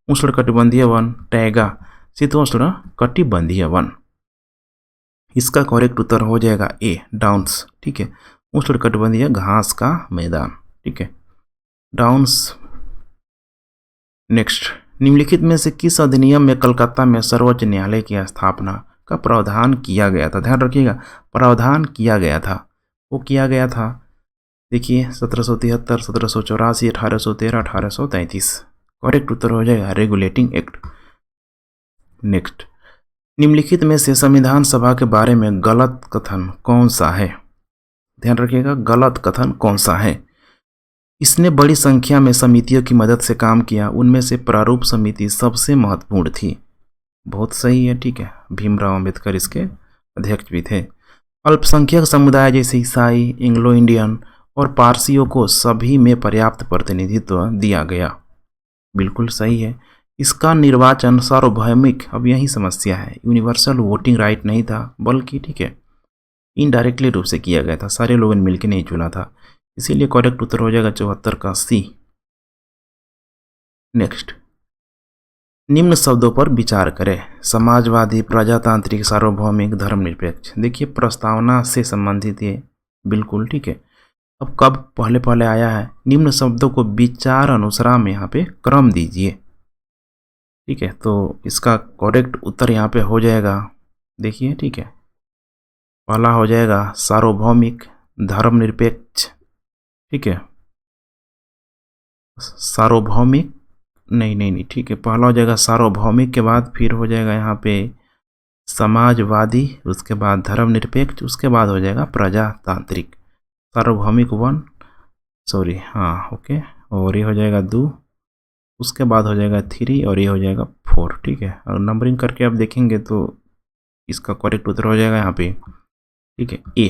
उष्णकटिबंधीय वन, टैगा शीतोष्णकटिबंधीय वन। इसका करेक्ट उत्तर हो जाएगा ए डाउन्स, ठीक है, उष्णकटिबंधीय घास का मैदान, ठीक है, डाउन्स नेक्स्ट, निम्नलिखित में से किस अधिनियम में कलकत्ता में सर्वोच्च न्यायालय की स्थापना का प्रावधान किया गया था? ध्यान रखिएगा, प्रावधान किया गया था। वो किया गया था, देखिए 1773, 1784, 1813, 1833। करेक्ट उत्तर हो जाएगा रेगुलेटिंग एक्ट। नेक्स्ट, निम्नलिखित में से संविधान सभा के बारे में गलत कथन कौन सा है? ध्यान रखिएगा, गलत कथन कौन सा है? इसने बड़ी संख्या में समितियों की मदद से काम किया, उनमें से प्रारूप समिति सबसे महत्वपूर्ण थी। बहुत सही है, ठीक है। भीमराव अंबेडकर इसके अध्यक्ष भी थे। अल्पसंख्यक समुदाय जैसे ईसाई, एंग्लो इंडियन और पारसियों को सभी में पर्याप्त प्रतिनिधित्व दिया गया। बिल्कुल सही है। इसका निर्वाचन सार्वभौमिक, अब यही समस्या है, यूनिवर्सल वोटिंग राइट नहीं था, बल्कि ठीक है इनडायरेक्टली रूप से किया गया था, सारे लोगों ने मिलकर नहीं चुना था। इसीलिए करेक्ट उत्तर हो जाएगा 74 का सी। नेक्स्ट, निम्न शब्दों पर विचार करें। समाजवादी, प्रजातांत्रिक, सार्वभौमिक, धर्मनिरपेक्ष। देखिए प्रस्तावना से संबंधित ये बिल्कुल ठीक है। अब कब पहले पहले आया है? निम्न शब्दों को विचार अनुसार में यहाँ पे क्रम दीजिए, ठीक है। तो इसका करेक्ट उत्तर यहाँ पे हो जाएगा, देखिए ठीक है, पहला हो जाएगा सार्वभौमिक, धर्मनिरपेक्ष, ठीक है, सार्वभौमिक नहीं ठीक है, पहला हो जाएगा सार्वभौमिक के बाद फिर हो जाएगा यहाँ पे समाजवादी, उसके बाद धर्मनिरपेक्ष, उसके बाद हो जाएगा प्रजातांत्रिक। सार्वभौमिक 1, सॉरी हाँ ओके, और ये हो जाएगा 2, उसके बाद हो जाएगा 3 और ये हो जाएगा 4, ठीक है। और नंबरिंग करके आप देखेंगे तो इसका करेक्ट उत्तर हो जाएगा यहाँ पे, ठीक है, ए।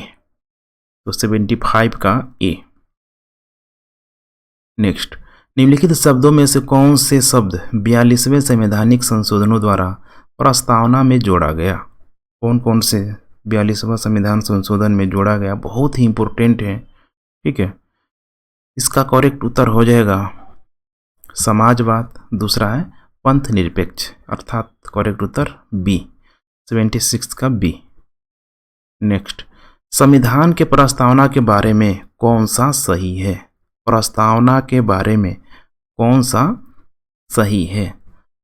तो 75 का ए। नेक्स्ट, निम्नलिखित शब्दों में से कौन से शब्द 42वें संवैधानिक संशोधनों द्वारा प्रस्तावना में जोड़ा गया? कौन कौन से 42वां संविधान संशोधन में जोड़ा गया? बहुत ही इंपॉर्टेंट है, ठीक है। इसका करेक्ट उत्तर हो जाएगा समाजवाद, दूसरा है पंथ निरपेक्ष, अर्थात करेक्ट उत्तर बी, 76 का बी। नेक्स्ट, संविधान के प्रस्तावना के बारे में कौन सा सही है? प्रस्तावना के बारे में कौन सा सही है?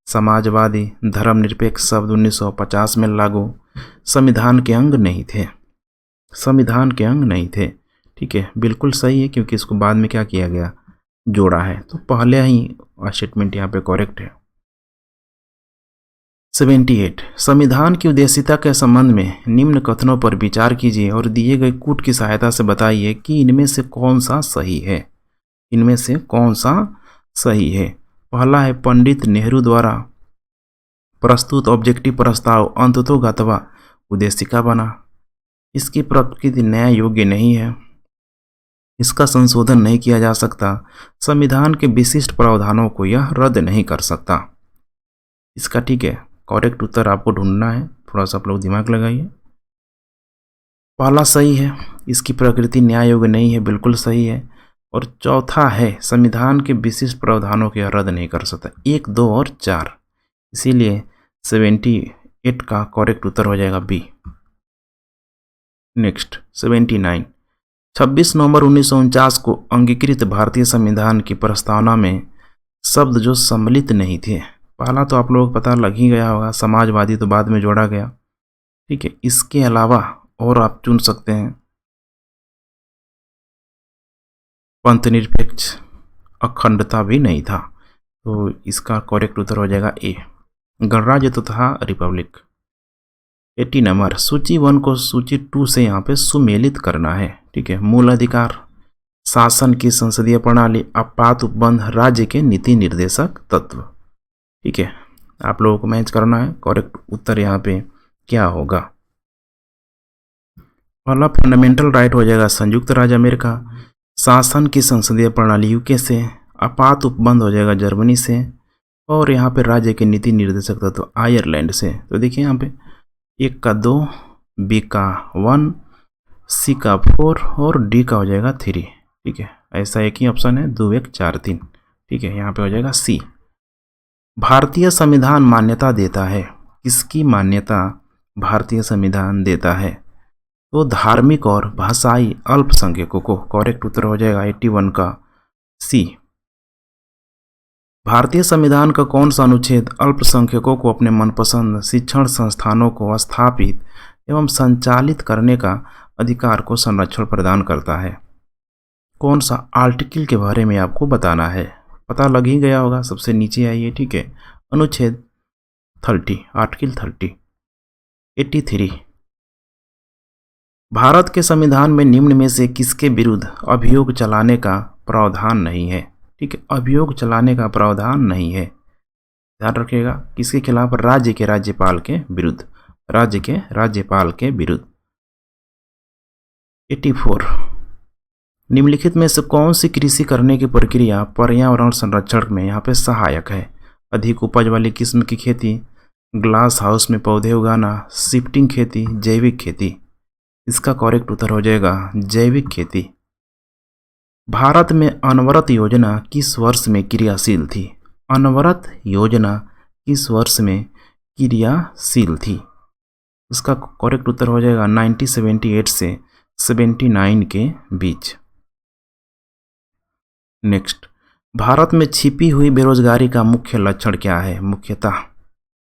समाजवादी, धर्मनिरपेक्ष शब्द 1950 में लागू, संविधान के अंग नहीं थे, संविधान के अंग नहीं थे, ठीक है, बिल्कुल सही है, क्योंकि इसको बाद में क्या किया गया, जोड़ा है। तो पहले ही स्टेटमेंट यहाँ पे करेक्ट है। 78, संविधान की उद्देश्यता के संबंध में निम्न कथनों पर विचार कीजिए और दिए गए कूट की सहायता से बताइए कि इनमें से कौन सा सही है। इनमें से कौन सा सही है? पहला है पंडित नेहरू द्वारा प्रस्तुत ऑब्जेक्टिव प्रस्ताव अंततोगत्वा उद्देशिका बना। इसकी प्रकृति न्याय योग्य नहीं है, इसका संशोधन नहीं किया जा सकता, संविधान के विशिष्ट प्रावधानों को यह रद्द नहीं कर सकता। इसका ठीक है करेक्ट उत्तर आपको ढूंढना है, थोड़ा सा आप लोग दिमाग लगाइए। पहला सही है, इसकी प्रकृति न्याय योग्य नहीं है, बिल्कुल सही है। और चौथा है संविधान के विशिष्ट प्रावधानों को रद्द नहीं कर सकता, 1, 2 और 4। इसीलिए 78 का करेक्ट उत्तर हो जाएगा बी। नेक्स्ट 79, 26 नवंबर 1949 को अंगीकृत भारतीय संविधान की प्रस्तावना में शब्द जो सम्मिलित नहीं थे, पहला तो आप लोगों को पता लग ही गया होगा, समाजवादी तो बाद में जोड़ा गया, ठीक है। इसके अलावा और आप चुन सकते हैं पंथ निरपेक्ष, अखंडता भी नहीं था, तो इसका करेक्ट उत्तर हो जाएगा ए, गणराज्य तो था रिपब्लिक। 80 नंबर, सूची 1 को सूची 2 से यहाँ पे सुमेलित करना है, ठीक है। मूल अधिकार, शासन की संसदीय प्रणाली, आपात उपबंध, राज्य के नीति निर्देशक तत्व, ठीक है। आप लोगों को मैच करना है, करेक्ट उत्तर यहाँ पे क्या होगा? पहला फंडामेंटल राइट हो जाएगा संयुक्त राज्य अमेरिका, शासन की संसदीय प्रणाली यूके से, आपात उपबंध हो जाएगा जर्मनी से, और यहाँ पे राज्य के नीति निर्देशक तत्व तो आयरलैंड से। तो देखिए यहाँ पे 1 का 2, बी का 1, सी का 4 और डी का हो जाएगा 3, ठीक है। ऐसा एक ही ऑप्शन है, 2, 1, 4, 3, ठीक है। यहाँ पे हो जाएगा सी। भारतीय संविधान मान्यता देता है, किसकी मान्यता भारतीय संविधान देता है? तो धार्मिक और भाषाई अल्पसंख्यकों को, करेक्ट उत्तर हो जाएगा 81 का सी। भारतीय संविधान का कौन सा अनुच्छेद अल्पसंख्यकों को अपने मनपसंद शिक्षण संस्थानों को स्थापित एवं संचालित करने का अधिकार को संरक्षण प्रदान करता है? कौन सा आर्टिकल के बारे में आपको बताना है, पता लग ही गया होगा। सबसे नीचे आइए, ठीक है। अनुच्छेद 30, आर्टिकल 30। 83, भारत के संविधान में निम्न में से किसके विरुद्ध अभियोग चलाने का प्रावधान नहीं है? ठीक है, अभियोग चलाने का प्रावधान नहीं है, ध्यान रखिएगा। किसके खिलाफ? राज्य के राज्यपाल के विरुद्ध, राज्य के राज्यपाल के विरुद्ध। 84, निम्नलिखित में से कौन सी कृषि करने की प्रक्रिया पर्यावरण संरक्षण में यहाँ पे सहायक है? अधिक उपज वाली किस्म की खेती, ग्लास हाउस में पौधे उगाना, शिफ्टिंग खेती, जैविक खेती। इसका करेक्ट उत्तर हो जाएगा जैविक खेती। भारत में अनवरत योजना किस वर्ष में क्रियाशील थी? अनवरत योजना किस वर्ष में क्रियाशील थी? इसका करेक्ट उत्तर हो जाएगा 1978 से 79 के बीच। नेक्स्ट, भारत में छिपी हुई बेरोजगारी का मुख्य लक्षण क्या है? मुख्यतः,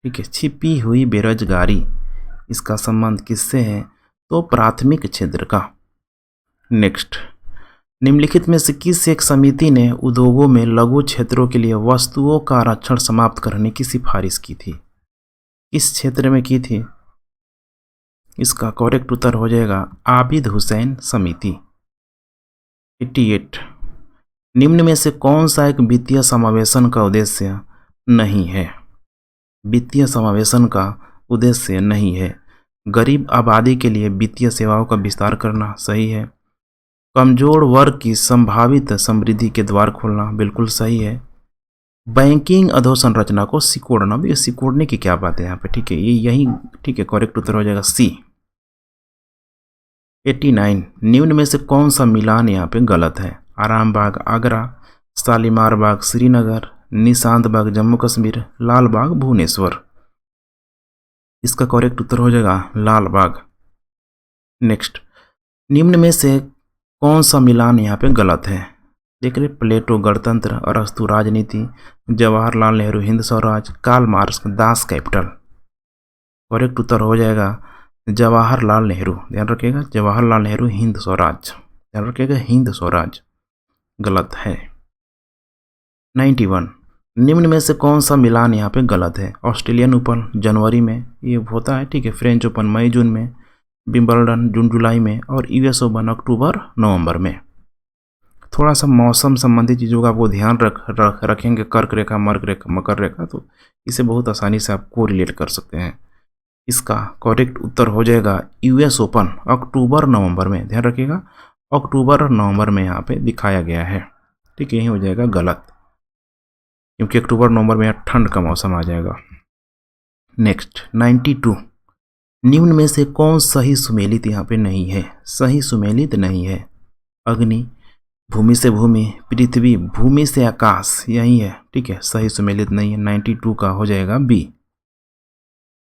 ठीक है, छिपी हुई बेरोजगारी, इसका संबंध किससे है? तो प्राथमिक क्षेत्र का। नेक्स्ट, निम्नलिखित में से किस एक समिति ने उद्योगों में लघु क्षेत्रों के लिए वस्तुओं का आरक्षण समाप्त करने की सिफारिश की थी? किस क्षेत्र में की थी? इसका करेक्ट उत्तर हो जाएगा आबिद हुसैन समिति। 88, निम्न में से कौन सा एक वित्तीय समावेशन का उद्देश्य नहीं है? वित्तीय समावेशन का उद्देश्य नहीं है। गरीब आबादी के लिए वित्तीय सेवाओं का विस्तार करना, सही है। कमजोर वर्ग की संभावित समृद्धि के द्वार खोलना, बिल्कुल सही है। बैंकिंग अधोसंरचना को सिकोड़ना, भी सिकोड़ने की क्या बात है यहाँ पे, ठीक है, ये यही, ठीक है, करेक्ट उत्तर हो जाएगा सी। 89, निम्न में से कौन सा मिलान यहाँ पे गलत है? आरामबाग आगरा, शालीमार बाग श्रीनगर, निशांत बाग जम्मू कश्मीर, लाल बाग भुवनेश्वर। इसका करेक्ट उत्तर हो जाएगा लाल बाग। नेक्स्ट, निम्न में से कौन सा मिलान यहाँ पे गलत है? देख रहे, प्लेटो गणतंत्र, अरस्तु राजनीति, Jawaharlal Nehru Hind Swaraj, Karl Marx Das Kapital. Correct उत्तर हो जाएगा जवाहरलाल नेहरू, ध्यान रखिएगा, जवाहरलाल नेहरू हिंद स्वराज, ध्यान रखिएगा, हिंद स्वराज गलत है। 91, निम्न में से कौन सा मिलान यहाँ पे गलत है? ऑस्ट्रेलियन ओपन जनवरी में ये होता है, ठीक है, फ्रेंच ओपन मई जून में, विंबलडन जून जुलाई में, और यूएस ओपन अक्टूबर नवंबर में। थोड़ा सा मौसम संबंधी चीज़ों का वो ध्यान रखेंगे, कर्क रेखा, मर्क रेखा, मकर रेखा, तो इसे बहुत आसानी से आप कोरिलेट कर सकते हैं। इसका करेक्ट उत्तर हो जाएगा यूएस ओपन अक्टूबर नवंबर में, ध्यान रखिएगा, अक्टूबर नवंबर में यहाँ पे दिखाया गया है, ठीक है, यही हो जाएगा गलत, क्योंकि अक्टूबर नवंबर में यहाँ ठंड का मौसम आ जाएगा। नेक्स्ट, 92, निम्न में से कौन सही सुमेलित यहाँ पे नहीं है? सही सुमेलित नहीं है। अग्नि, भूमि से भूमि, पृथ्वी, भूमि से आकाश, यही है, ठीक है, सही सुमेलित नहीं है। 92 का हो जाएगा बी।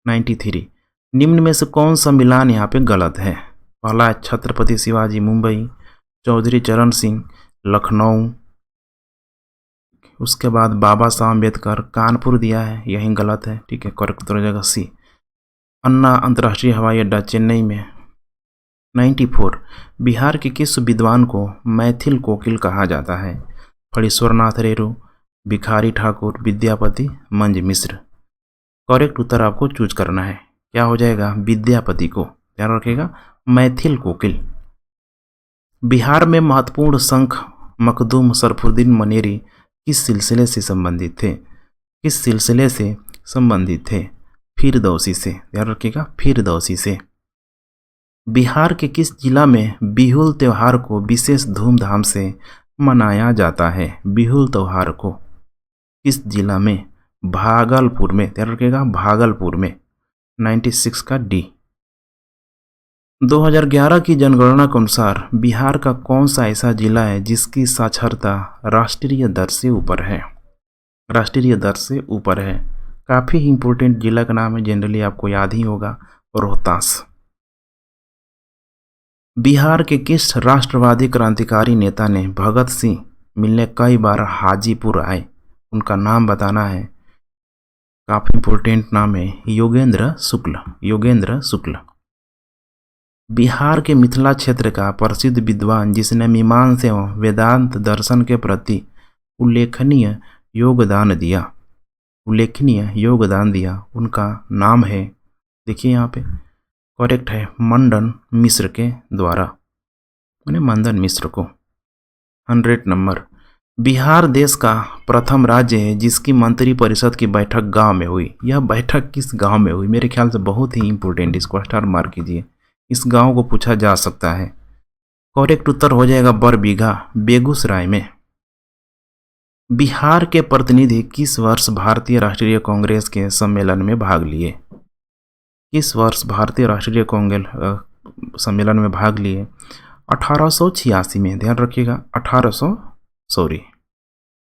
93, निम्न में से कौन सा मिलान यहाँ पे गलत है? पहला छत्रपति शिवाजी मुंबई, चौधरी चरण सिंह लखनऊ, उसके बाद बाबा साहब अम्बेडकर कानपुर दिया है, यही गलत है, ठीक है, करेक्ट उत्तर हो जाएगा सी। अन्ना अंतर्राष्ट्रीय हवाई अड्डा चेन्नई में। 94, बिहार के किस विद्वान को मैथिल कोकिल कहा जाता है? फणीश्वरनाथ रेरू, भिखारी ठाकुर, विद्यापति, मंज मिश्र। करेक्ट उत्तर आपको चूज करना है, क्या हो जाएगा? विद्यापति को, ध्यान रखिएगा, मैथिल कोकिल। बिहार में महत्वपूर्ण संख मखदूम सरफुद्दीन मनेरी किस सिलसिले से संबंधित थे? किस सिलसिले से संबंधित थे? फिरदौसी से, ध्यान रखिएगा, फिरदौसी से। बिहार के किस जिला में बिहुल त्योहार को विशेष धूमधाम से मनाया जाता है? बिहुल त्योहार को किस जिला में? भागलपुर में, ध्यान रखिएगा, भागलपुर में। 96 का डी। 2011 की जनगणना के अनुसार बिहार का कौन सा ऐसा जिला है जिसकी साक्षरता राष्ट्रीय दर से ऊपर है? राष्ट्रीय दर से ऊपर है। काफ़ी इंपॉर्टेंट जिला का नाम है, जनरली आपको याद ही होगा, रोहतास। बिहार के किस राष्ट्रवादी क्रांतिकारी नेता ने भगत सिंह मिलने कई बार हाजीपुर आए? उनका नाम बताना है। काफ़ी इम्पोर्टेंट नाम है योगेंद्र शुक्ल। योगेंद्र शुक्ल बिहार के मिथिला क्षेत्र का प्रसिद्ध विद्वान जिसने मीमांसा एवं वेदांत दर्शन के प्रति उल्लेखनीय योगदान दिया। उल्लेखनीय योगदान दिया उनका नाम है, देखिए यहाँ पे करेक्ट है, मंडन मिश्र के द्वारा, मैंने मंदन मिश्र को। 100 नंबर। बिहार देश का प्रथम राज्य है जिसकी मंत्री परिषद की बैठक गांव में हुई। यह बैठक किस गांव में हुई? मेरे ख्याल से बहुत ही इंपॉर्टेंट, इसको स्टार मार्क कीजिए, इस गांव को पूछा जा सकता है। करेक्ट उत्तर हो जाएगा बरबीघा, बेगूसराय में। बिहार के प्रतिनिधि किस वर्ष भारतीय राष्ट्रीय कांग्रेस के सम्मेलन में भाग लिए? किस वर्ष भारतीय राष्ट्रीय कांग्रेस सम्मेलन में भाग लिए? 1886 में, ध्यान रखिएगा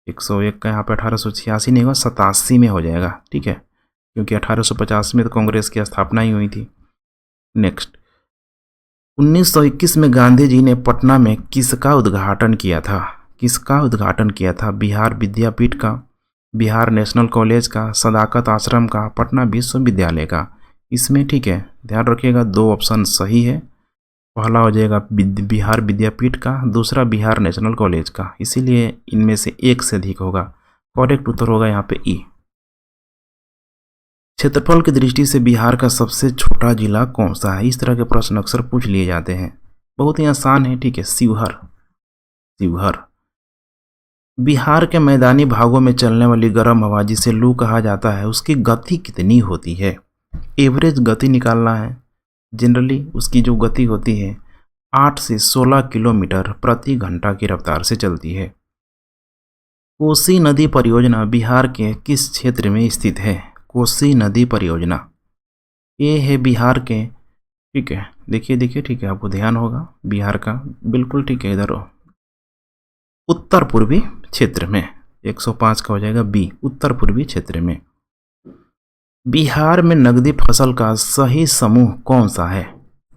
101 का यहाँ पे 1886 नहीं होगा, 87 में हो जाएगा, ठीक है, क्योंकि 1850 में तो कांग्रेस की स्थापना ही हुई थी। नेक्स्ट, 1921 में गांधी जी ने पटना में किसका उद्घाटन किया था? किसका उद्घाटन किया था? बिहार विद्यापीठ का, बिहार नेशनल कॉलेज का, सदाकत आश्रम का, पटना विश्वविद्यालय का। इसमें ठीक है, ध्यान रखिएगा 2 ऑप्शन सही है। पहला हो जाएगा बिहार विद्यापीठ का, दूसरा बिहार नेशनल कॉलेज का, इसीलिए इनमें से एक से अधिक होगा। करेक्ट उत्तर होगा यहाँ पे ई। क्षेत्रफल की दृष्टि से बिहार का सबसे छोटा जिला कौन सा है? इस तरह के प्रश्न अक्सर पूछ लिए जाते हैं, बहुत ही आसान है, ठीक है, शिवहर। शिवहर। बिहार के मैदानी भागों में चलने वाली गर्म हवा जिसे लू कहा जाता है, उसकी गति कितनी होती है? एवरेज गति निकालना है। जनरली उसकी जो गति होती है 8 से 16 किलोमीटर प्रति घंटा की रफ्तार से चलती है। कोसी नदी परियोजना बिहार के किस क्षेत्र में स्थित है? कोसी नदी परियोजना ये है बिहार के, ठीक है, देखिए ठीक है, आपको ध्यान होगा बिहार का, बिल्कुल ठीक है, इधर उत्तर पूर्वी क्षेत्र में। 105 का हो जाएगा बी, उत्तर पूर्वी क्षेत्र में। बिहार में नकदी फसल का सही समूह कौन सा है?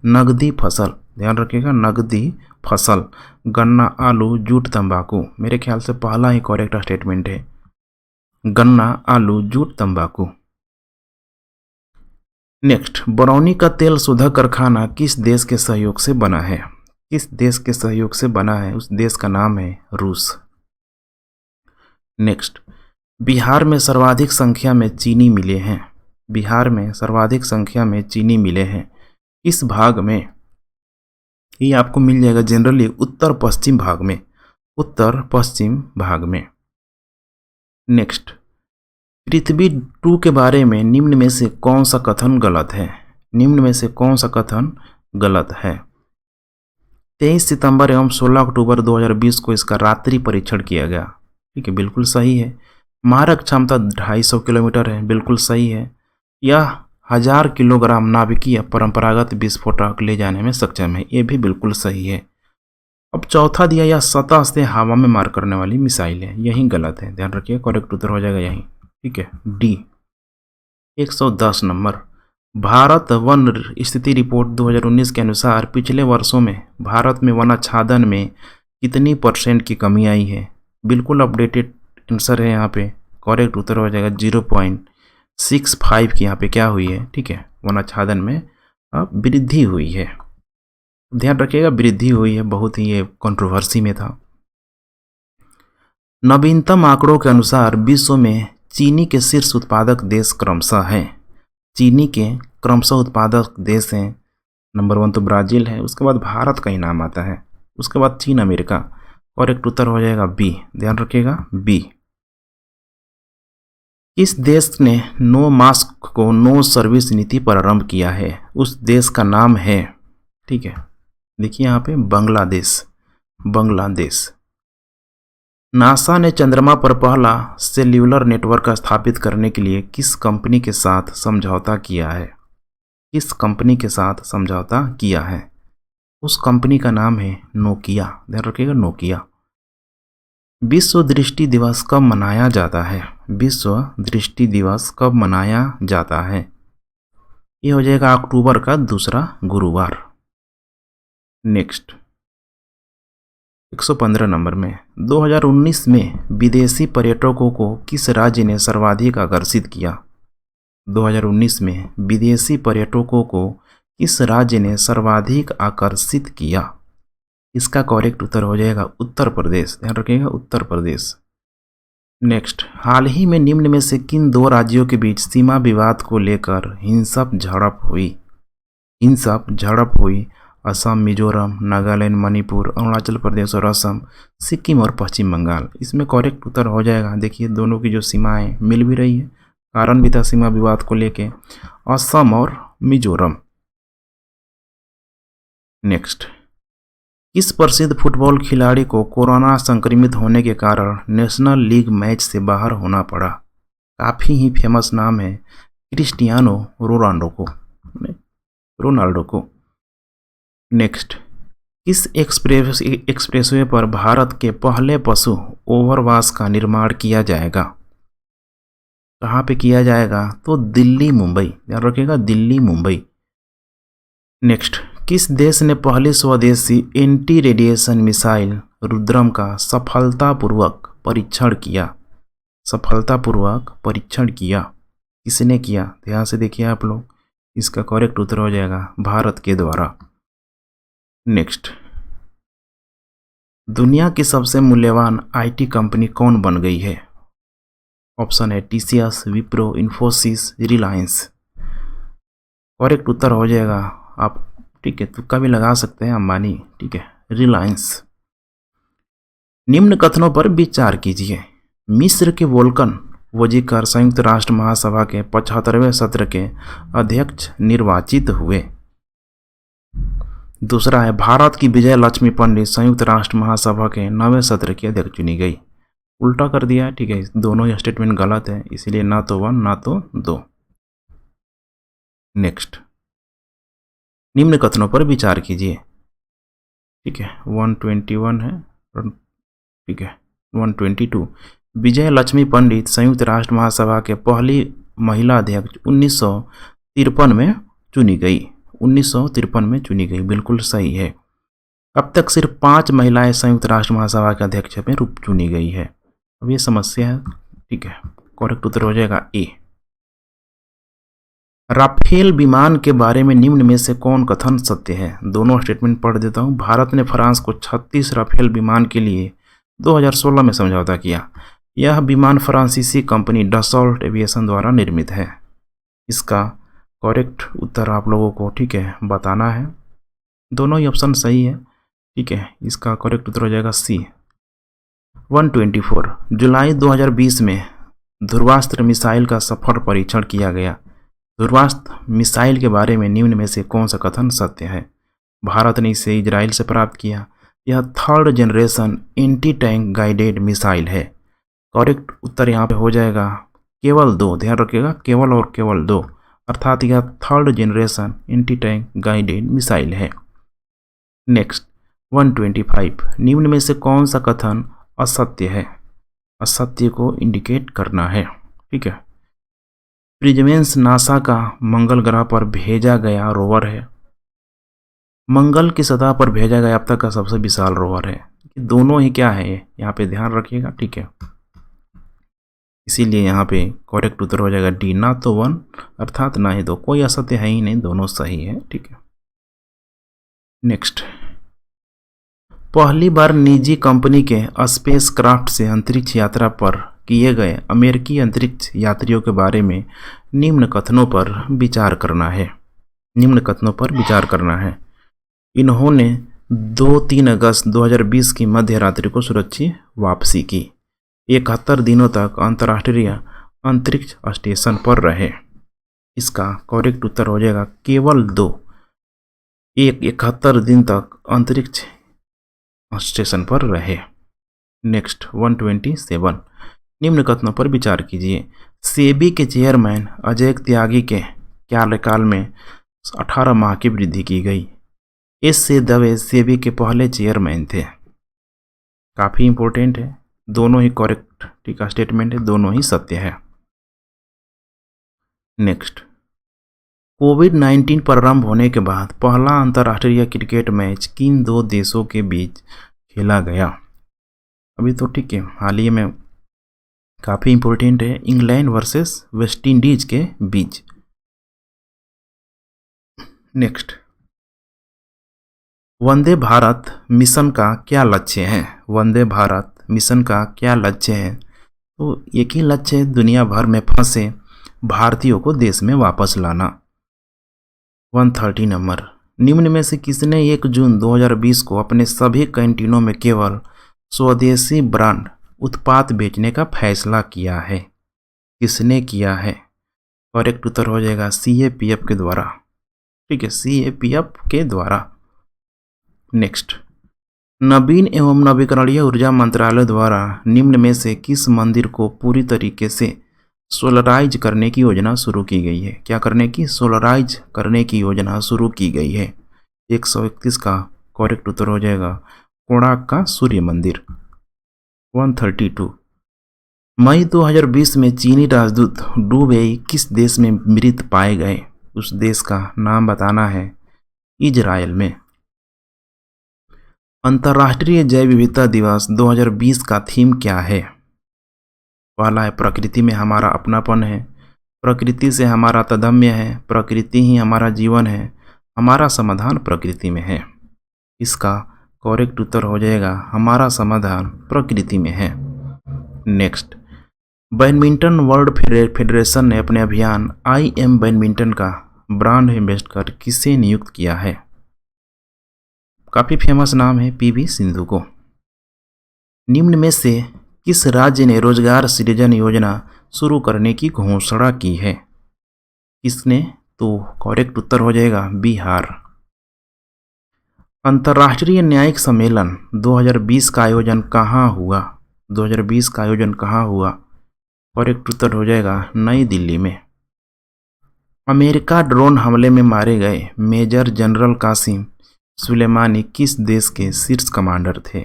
नकदी फसल, ध्यान रखिएगा, नकदी फसल, गन्ना, आलू, जूट, तंबाकू। मेरे ख्याल से पहला ही करेक्ट स्टेटमेंट है, गन्ना, आलू, जूट, तंबाकू। नेक्स्ट, बरौनी का तेल शोधक कारखाना किस देश के सहयोग से बना है? किस देश के सहयोग से बना है? उस देश का नाम है रूस। नेक्स्ट, बिहार में सर्वाधिक संख्या में चीनी मिले हैं। बिहार में सर्वाधिक संख्या में चीनी मिले हैं किस भाग में? ये आपको मिल जाएगा जनरली उत्तर पश्चिम भाग में, उत्तर पश्चिम भाग में। नेक्स्ट, पृथ्वी 2 के बारे में निम्न में से कौन सा कथन गलत है? निम्न में से कौन सा कथन गलत है? 23 सितंबर एवं 16 अक्टूबर 2020 को इसका रात्रि परीक्षण किया गया, ठीक है, बिल्कुल सही है। मारक क्षमता 250 किलोमीटर है, बिल्कुल सही है। यह 1000 किलोग्राम नाभिकीय परंपरागत विस्फोटक ले जाने में सक्षम है, ये भी बिल्कुल सही है। अब चौथा दिया, यह सतह से हवा में मार करने वाली मिसाइल है, यही गलत है, ध्यान रखिए, करेक्ट उत्तर हो जाएगा यही, ठीक है, डी। 110 नंबर, भारत वन स्थिति रिपोर्ट 2019 के अनुसार पिछले वर्षों में भारत में वनाच्छादन में कितनी % की कमी आई है? बिल्कुल अपडेटेड आंसर है यहाँ पे, करेक्ट उत्तर हो जाएगा 0.65 की यहाँ पे क्या हुई है, ठीक है, वनाच्छादन में अब वृद्धि हुई है, ध्यान रखिएगा वृद्धि हुई है, बहुत ही ये कंट्रोवर्सी में था। नवीनतम आंकड़ों के अनुसार विश्व में चीनी के शीर्ष उत्पादक देश क्रमशः हैं। चीनी के क्रमशः उत्पादक देश हैं, नंबर 1 तो ब्राज़ील है, उसके बाद भारत का ही नाम आता है, उसके बाद चीन, अमेरिका। करेक्ट उत्तर हो जाएगा बी, ध्यान रखिएगा बी। किस देश ने नो मास्क को नो सर्विस नीति प्रारंभ किया है? उस देश का नाम है, ठीक है, देखिए यहाँ पे बांग्लादेश। बांग्लादेश। नासा ने चंद्रमा पर पहला सेल्यूलर नेटवर्क स्थापित करने के लिए किस कंपनी के साथ समझौता किया है? किस कंपनी के साथ समझौता किया है? उस कंपनी का नाम है नोकिया, ध्यान रखिएगा नोकिया। विश्व दृष्टि दिवस कब मनाया जाता है? विश्व दृष्टि दिवस कब मनाया जाता है? ये हो जाएगा अक्टूबर का दूसरा गुरुवार। नेक्स्ट, 115 नंबर में 2019 में विदेशी पर्यटकों को किस राज्य ने सर्वाधिक आकर्षित किया? 2019 में विदेशी पर्यटकों को किस राज्य ने सर्वाधिक आकर्षित किया? इसका करेक्ट उत्तर हो जाएगा उत्तर प्रदेश। ध्यान रखिएगा, उत्तर प्रदेश। नेक्स्ट, हाल ही में निम्न में से किन दो राज्यों के बीच सीमा विवाद को लेकर हिंसक झड़प हुई? असम, मिजोरम, नागालैंड, मणिपुर, अरुणाचल प्रदेश और असम, सिक्किम और पश्चिम बंगाल। इसमें करेक्ट उत्तर हो जाएगा, देखिए दोनों की जो सीमाएं मिल भी रही है, कारण भी था सीमा विवाद को लेके, असम और मिजोरम। नेक्स्ट, किस प्रसिद्ध फुटबॉल खिलाड़ी को कोरोना संक्रमित होने के कारण नेशनल लीग मैच से बाहर होना पड़ा? काफ़ी ही फेमस नाम है, क्रिस्टियानो रोनाल्डो को। नेक्स्ट, किस एक्सप्रेसवे पर भारत के पहले पशु ओवरपास का निर्माण किया जाएगा? कहाँ पे किया जाएगा? तो दिल्ली मुंबई। ध्यान रखिएगा, दिल्ली मुंबई। नेक्स्ट, किस देश ने पहली स्वदेशी एंटी रेडिएशन मिसाइल रुद्रम का सफलतापूर्वक परीक्षण किया? किसने किया? ध्यान से देखिए आप लोग, इसका करेक्ट उत्तर हो जाएगा भारत के द्वारा। नेक्स्ट, दुनिया की सबसे मूल्यवान आईटी कंपनी कौन बन गई है? ऑप्शन है टीसीएस, विप्रो, इन्फोसिस, रिलायंस। करेक्ट उत्तर हो जाएगा, आप ठीक है तुक्का भी लगा सकते हैं, अंबानी। ठीक है, रिलायंस। निम्न कथनों पर विचार कीजिए। मिस्र के वोल्कन वजीकर संयुक्त राष्ट्र महासभा के 75वें सत्र के अध्यक्ष निर्वाचित हुए। दूसरा है, भारत की विजय लक्ष्मी पंडित संयुक्त राष्ट्र महासभा के 9वें सत्र की अध्यक्ष चुनी गई। उल्टा कर दिया, ठीक है, दोनों ही स्टेटमेंट गलत है, इसलिए ना तो 1 ना तो 2। नेक्स्ट, निम्न कथनों पर विचार कीजिए। ठीक है, 121 है, ठीक है 122। विजय लक्ष्मी पंडित संयुक्त राष्ट्र महासभा के पहली महिला अध्यक्ष 1953 में चुनी गई। 1953 में चुनी गई, बिल्कुल सही है। अब तक सिर्फ 5 महिलाएं संयुक्त राष्ट्र महासभा के अध्यक्ष में रूप चुनी गई है। अब ये समस्या है, ठीक है, करेक्ट उत्तर हो जाएगा ए। राफेल विमान के बारे में निम्न में से कौन कथन सत्य है? दोनों स्टेटमेंट पढ़ देता हूं। भारत ने फ्रांस को 36 राफेल विमान के लिए 2016 में समझौता किया। यह विमान फ्रांसीसी कंपनी डसॉल्ट एविएशन द्वारा निर्मित है। इसका करेक्ट उत्तर आप लोगों को, ठीक है, बताना है। दोनों ही ऑप्शन सही है, ठीक है, इसका करेक्ट उत्तर हो जाएगा सी। 124, जुलाई 2020 में ध्रुवास्त्र मिसाइल का सफल परीक्षण किया गया। ध्रुवास्त्र मिसाइल के बारे में निम्न में से कौन सा कथन सत्य है? भारत ने इसे इजराइल से प्राप्त किया। यह 3rd generation anti tank guided missile है। करेक्ट उत्तर यहाँ पे हो जाएगा केवल 2। ध्यान रखिएगा, केवल और केवल 2, अर्थात यह 3rd generation anti tank guided missile है। नेक्स्ट, 125, निम्न में से कौन सा कथन असत्य है? असत्य को इंडिकेट करना है, ठीक है। प्रिजमेंस नासा का मंगल ग्रह पर भेजा गया रोवर है। मंगल की सतह पर भेजा गया अब तक का सबसे विशाल रोवर है। दोनों ही क्या है, यहाँ पे ध्यान रखिएगा, ठीक है, इसीलिए यहाँ पे करेक्ट उत्तर हो जाएगा डी, ना तो 1 अर्थात ना ही 2। कोई असत्य है ही नहीं, दोनों सही है, ठीक है। नेक्स्ट, पहली बार निजी कंपनी के स्पेस क्राफ्ट से अंतरिक्ष यात्रा पर किए गए अमेरिकी अंतरिक्ष यात्रियों के बारे में निम्न कथनों पर विचार करना है। इन्होंने 2-3 अगस्त 2020 की मध्य रात्रि को सुरक्षित वापसी की। 71 दिनों तक अंतर्राष्ट्रीय अंतरिक्ष स्टेशन पर रहे। इसका करेक्ट उत्तर हो जाएगा केवल 2। 71 दिन तक अंतरिक्ष स्टेशन पर रहे। नेक्स्ट, 127, निम्न कथनों पर विचार कीजिए। सेबी के चेयरमैन अजय त्यागी के कार्यकाल में 18 माह की वृद्धि की गई। इससे दवे सेबी के पहले चेयरमैन थे। काफ़ी इंपॉर्टेंट है, दोनों ही करेक्ट, ठीक है, स्टेटमेंट है, दोनों ही सत्य है। नेक्स्ट, कोविड-19 प्रारंभ होने के बाद पहला अंतर्राष्ट्रीय क्रिकेट मैच किन 2 देशों के बीच खेला गया। अभी तो ठीक है, हाल ही में काफ़ी इम्पोर्टेंट है, इंग्लैंड वर्सेस वेस्ट इंडीज के बीच। नेक्स्ट, वंदे भारत मिशन का क्या लक्ष्य है? वंदे भारत मिशन का क्या लक्ष्य है? तो एक ही लक्ष्य है, दुनिया भर में फंसे भारतीयों को देश में वापस लाना। 130 नंबर, निम्न में से किसने 1 जून 2020 को अपने सभी कैंटीनों में केवल स्वदेशी ब्रांड उत्पाद बेचने का फैसला किया है? किसने किया है? करेक्ट उत्तर हो जाएगा CAPF के द्वारा। ठीक है, CAPF के द्वारा। नेक्स्ट, नवीन एवं नवीकरणीय ऊर्जा मंत्रालय द्वारा निम्न में से किस मंदिर को पूरी तरीके से सोलराइज करने की योजना शुरू की गई है? क्या करने की? सोलराइज करने की योजना शुरू की गई है। 131 का करेक्ट उत्तर हो जाएगा कोणार्क का सूर्य मंदिर। 132, मई 2020 में चीनी राजदूत डू वेई किस देश में मृत पाए गए? उस देश का नाम बताना है। इजराइल में। अंतर्राष्ट्रीय जैव विविधता दिवस 2020 का थीम क्या है? पहला है प्रकृति में हमारा अपनापन है, प्रकृति से हमारा तादात्म्य है, प्रकृति ही हमारा जीवन है, हमारा समाधान प्रकृति में है। इसका करेक्ट उत्तर हो जाएगा हमारा समाधान प्रकृति में है। नेक्स्ट, बैडमिंटन वर्ल्ड फेडरेशन ने अपने अभियान आई एम बैडमिंटन का ब्रांड एम्बेसडर किसे नियुक्त किया है? काफ़ी फेमस नाम है PV सिंधु को। निम्न में से किस राज्य ने रोजगार सृजन योजना शुरू करने की घोषणा की है? किसने? तो करेक्ट उत्तर हो जाएगा बिहार। अंतर्राष्ट्रीय न्यायिक सम्मेलन 2020 का आयोजन कहाँ हुआ? 2020 का आयोजन कहाँ हुआ? करेक्ट उत्तर हो जाएगा नई दिल्ली में। अमेरिका ड्रोन हमले में मारे गए मेजर जनरल कासिम सुलेमानी किस देश के शीर्ष कमांडर थे?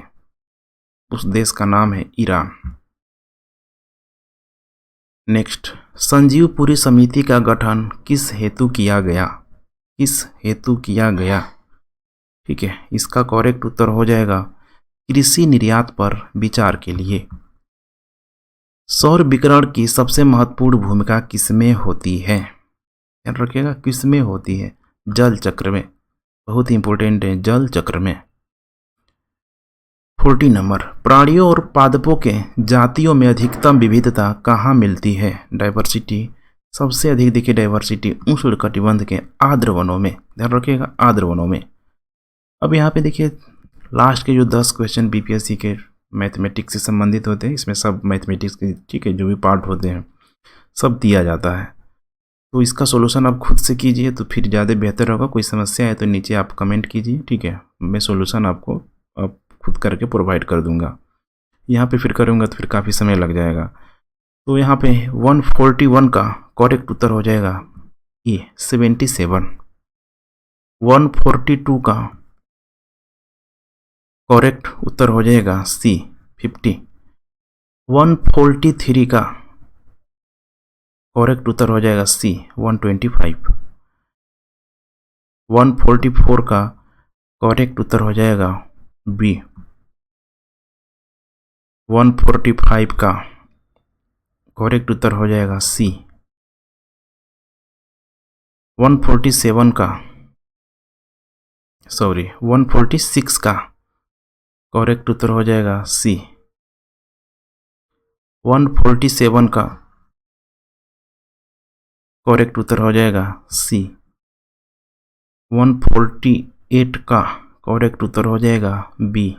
उस देश का नाम है ईरान। नेक्स्ट, संजीवपुरी समिति का गठन किस हेतु किया गया? किस हेतु किया गया? ठीक है, इसका करेक्ट उत्तर हो जाएगा कृषि निर्यात पर विचार के लिए। सौर विकिरण की सबसे महत्वपूर्ण भूमिका किसमें होती है? ध्यान रखिएगा, किसमें होती है? जल चक्र में। बहुत ही इंपॉर्टेंट है, जल चक्र में। 40 नंबर, प्राणियों और पादपों के जातियों में अधिकतम विविधता कहाँ मिलती है? डाइवर्सिटी सबसे अधिक देखिए, डाइवर्सिटी उष्णकटिबंध के आर्द्र वनों में। ध्यान रखिएगा, आर्द्र वनों में। अब यहाँ पे देखिए लास्ट के जो 10 क्वेश्चन BPSC के मैथमेटिक्स से संबंधित होते हैं, इसमें सब मैथमेटिक्स के ठीक है जो भी पार्ट होते हैं सब दिया जाता है। तो इसका सॉल्यूशन आप खुद से कीजिए तो फिर ज़्यादा बेहतर होगा। कोई समस्या है तो नीचे आप कमेंट कीजिए, ठीक है, मैं सॉल्यूशन आपको अब खुद करके प्रोवाइड कर दूंगा। यहाँ पे फिर करूँगा तो फिर काफ़ी समय लग जाएगा। तो यहाँ पे 141 का करेक्ट उत्तर हो जाएगा ये 77। 142 का करेक्ट उत्तर हो जाएगा C 50। 143 का करेक्ट उत्तर हो जाएगा C 125। 144 का करेक्ट उत्तर हो जाएगा B। 145 का करेक्ट उत्तर हो जाएगा C। 146 का 146 का करेक्ट उत्तर हो जाएगा C। 147 का करेक्ट उत्तर हो जाएगा C। 148 का करेक्ट उत्तर हो जाएगा B।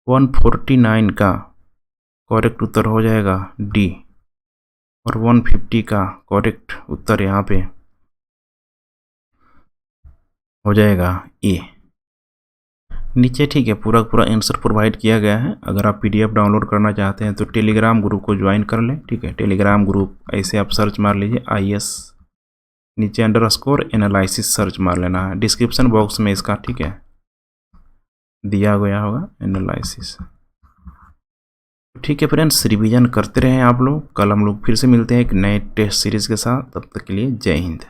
149 का करेक्ट उत्तर हो जाएगा D। और 150 का करेक्ट उत्तर यहाँ पे हो जाएगा A। नीचे ठीक है पूरा आंसर प्रोवाइड किया गया है। अगर आप PDF डाउनलोड करना चाहते हैं तो टेलीग्राम ग्रुप को ज्वाइन कर लें, ठीक है। टेलीग्राम ग्रुप ऐसे आप सर्च मार लीजिए IS नीचे _ एनालिसिस सर्च मार लेना है। डिस्क्रिप्शन बॉक्स में इसका ठीक है दिया गया होगा एनालिसिस। ठीक है फ्रेंड्स, रिवीजन करते रहें आप लोग। कल हम लोग फिर से मिलते हैं एक नए टेस्ट सीरीज के साथ। तब तक के लिए जय हिंद।